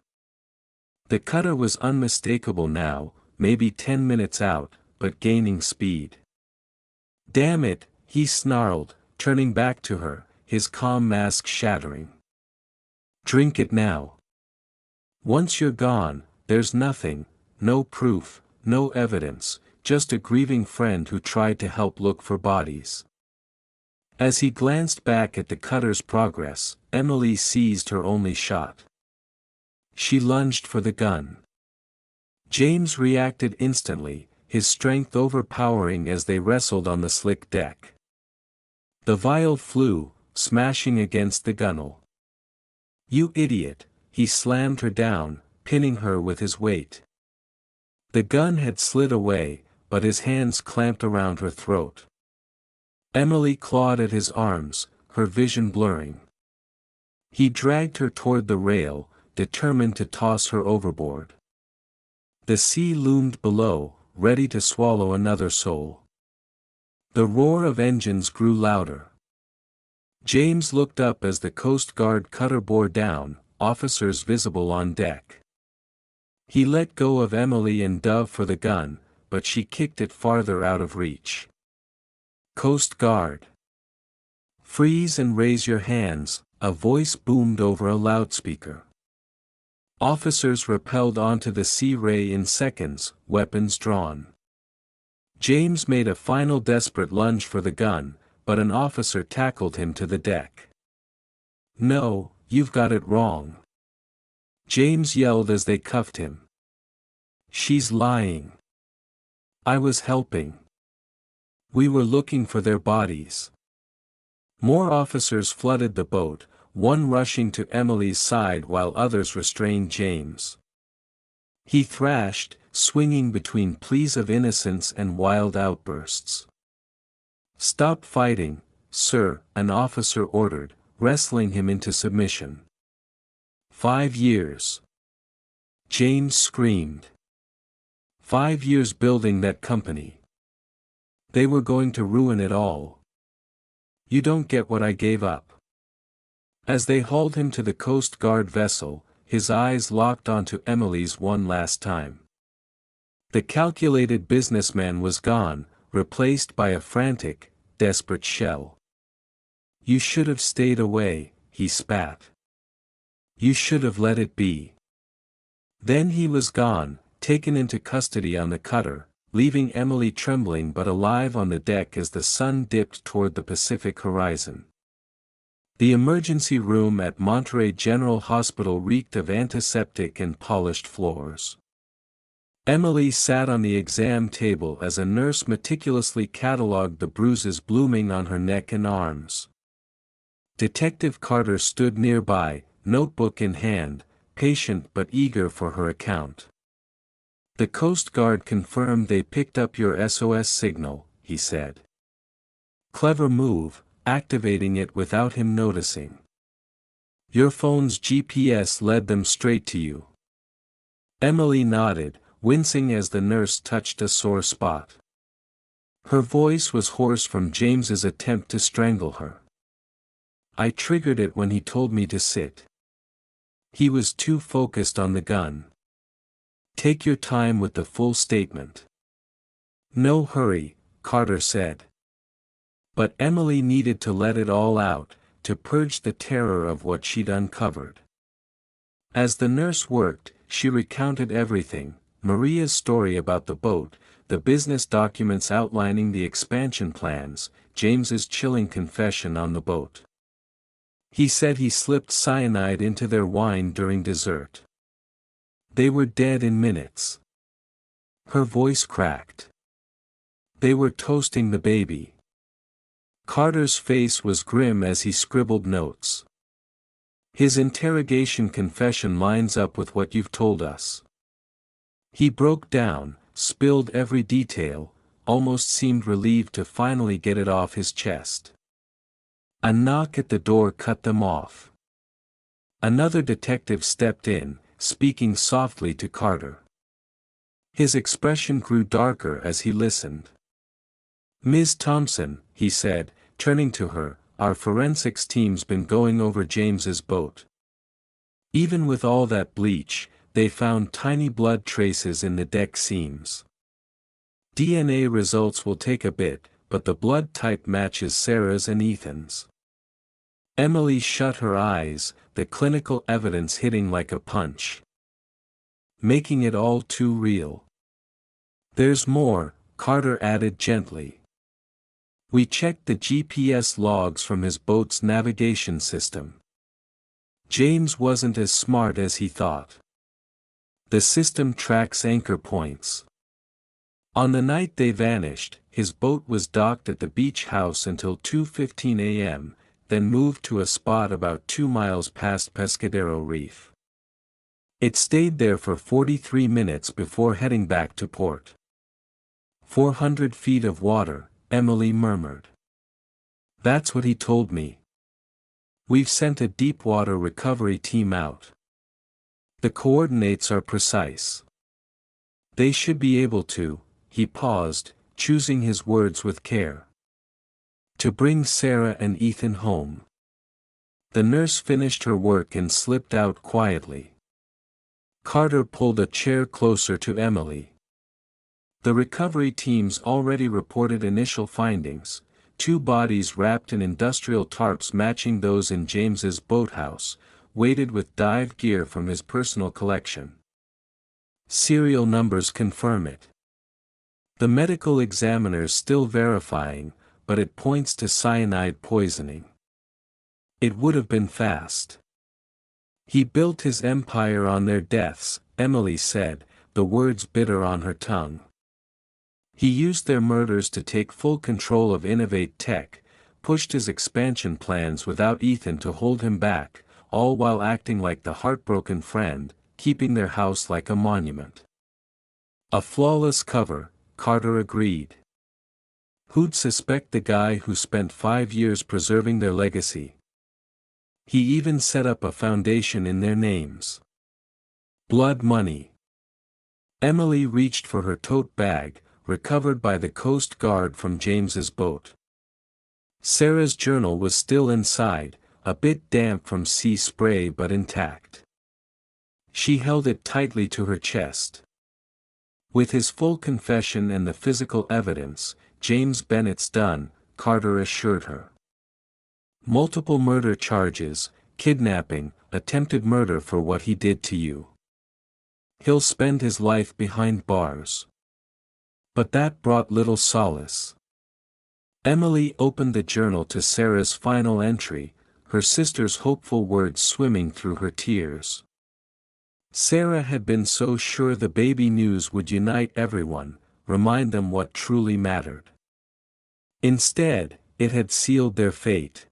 The cutter was unmistakable now, maybe 10 minutes out, but gaining speed. Damn it, he snarled, turning back to her, his calm mask shattering. Drink it now. Once you're gone, there's nothing, no proof, no evidence, just a grieving friend who tried to help look for bodies. As he glanced back at the cutter's progress, Emily seized her only shot. She lunged for the gun. James reacted instantly, his strength overpowering as they wrestled on the slick deck. The vial flew, smashing against the gunwale. You idiot, he slammed her down, pinning her with his weight. The gun had slid away, but his hands clamped around her throat. Emily clawed at his arms, her vision blurring. He dragged her toward the rail, determined to toss her overboard. The sea loomed below, ready to swallow another soul. The roar of engines grew louder. James looked up as the Coast Guard cutter bore down, officers visible on deck. He let go of Emily and dove for the gun, but she kicked it farther out of reach. Coast Guard. Freeze and raise your hands, a voice boomed over a loudspeaker. Officers rappelled onto the Sea Ray in seconds, weapons drawn. James made a final desperate lunge for the gun, but an officer tackled him to the deck. No, you've got it wrong. James yelled as they cuffed him. She's lying. I was helping. We were looking for their bodies. More officers flooded the boat, one rushing to Emily's side while others restrained James. He thrashed, swinging between pleas of innocence and wild outbursts. Stop fighting, sir, an officer ordered, wrestling him into submission. 5 years. James screamed. 5 years building that company. They were going to ruin it all. You don't get what I gave up. As they hauled him to the Coast Guard vessel, his eyes locked onto Emily's one last time. The calculated businessman was gone, replaced by a frantic, desperate shell. You should have stayed away, he he spat. You should have let it be. Then he was gone, taken into custody on the cutter, leaving Emily trembling but alive on the deck as the sun dipped toward the Pacific horizon. The emergency room at Monterey General Hospital reeked of antiseptic and polished floors. Emily sat on the exam table as a nurse meticulously catalogued the bruises blooming on her neck and arms. Detective Carter stood nearby, notebook in hand, patient but eager for her account. The Coast Guard confirmed they picked up your SOS signal, he said. Clever move, activating it without him noticing. Your phone's GPS led them straight to you. Emily nodded, wincing as the nurse touched a sore spot. Her voice was hoarse from James's attempt to strangle her. I triggered it when he told me to sit. He was too focused on the gun. Take your time with the full statement. No hurry, Carter said. But Emily needed to let it all out, to purge the terror of what she'd uncovered. As the nurse worked, she recounted everything: Maria's story about the boat, the business documents outlining the expansion plans, James's chilling confession on the boat. He said he slipped cyanide into their wine during dessert. They were dead in minutes. Her voice cracked. They were toasting the baby. Carter's face was grim as he scribbled notes. His interrogation confession lines up with what you've told us. He broke down, spilled every detail, almost seemed relieved to finally get it off his chest. A knock at the door cut them off. Another detective stepped in, speaking softly to Carter. His expression grew darker as he listened. Ms. Thompson, he said, turning to her, our forensics team's been going over James's boat. Even with all that bleach, they found tiny blood traces in the deck seams. DNA results will take a bit, but the blood type matches Sarah's and Ethan's. Emily shut her eyes, the clinical evidence hitting like a punch. Making it all too real. There's more, Carter added gently. We checked the GPS logs from his boat's navigation system. James wasn't as smart as he thought. The system tracks anchor points. On the night they vanished, his boat was docked at the beach house until 2:15 a.m., then moved to a spot about 2 miles past Pescadero Reef. It stayed there for 43 minutes before heading back to port. 400 feet of water, Emily murmured. That's what he told me. We've sent a deep-water recovery team out. The coordinates are precise. They should be able to, he paused, choosing his words with care. To bring Sarah and Ethan home. The nurse finished her work and slipped out quietly. Carter pulled a chair closer to Emily. The recovery teams already reported initial findings: 2 bodies wrapped in industrial tarps matching those in James's boathouse, weighted with dive gear from his personal collection. Serial numbers confirm it. The medical examiner's still verifying, but it points to cyanide poisoning. It would have been fast. He built his empire on their deaths, Emily said, the words bitter on her tongue. He used their murders to take full control of Innovate Tech, pushed his expansion plans without Ethan to hold him back, all while acting like the heartbroken friend, keeping their house like a monument. A flawless cover, Carter agreed. Who'd suspect the guy who spent 5 years preserving their legacy? He even set up a foundation in their names. Blood money. Emily reached for her tote bag, recovered by the Coast Guard from James's boat. Sarah's journal was still inside, a bit damp from sea spray but intact. She held it tightly to her chest. With his full confession and the physical evidence, James Bennett's done, Carter assured her. Multiple murder charges, kidnapping, attempted murder for what he did to you. He'll spend his life behind bars. But that brought little solace. Emily opened the journal to Sarah's final entry, her sister's hopeful words swimming through her tears. Sarah had been so sure the baby news would unite everyone, remind them what truly mattered. Instead, it had sealed their fate.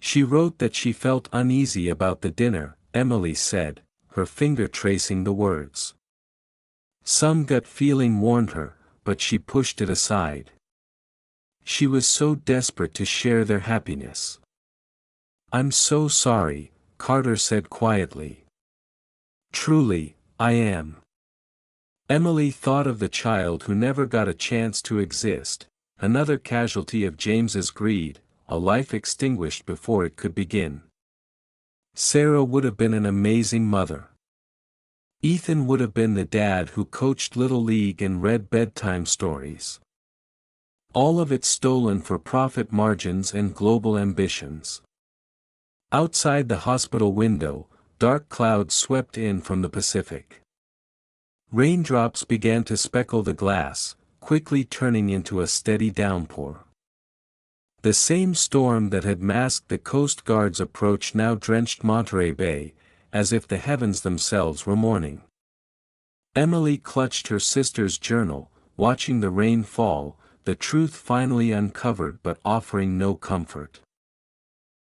She wrote that she felt uneasy about the dinner, Emily said, her finger tracing the words. Some gut feeling warned her, but she pushed it aside. She was so desperate to share their happiness. I'm so sorry, Carter said quietly. Truly, I am. Emily thought of the child who never got a chance to exist, another casualty of James's greed, a life extinguished before it could begin. Sarah would have been an amazing mother. Ethan would have been the dad who coached Little League and read bedtime stories. All of it stolen for profit margins and global ambitions. Outside the hospital window, dark clouds swept in from the Pacific. Raindrops began to speckle the glass, quickly turning into a steady downpour. The same storm that had masked the Coast Guard's approach now drenched Monterey Bay, as if the heavens themselves were mourning. Emily clutched her sister's journal, watching the rain fall, the truth finally uncovered but offering no comfort.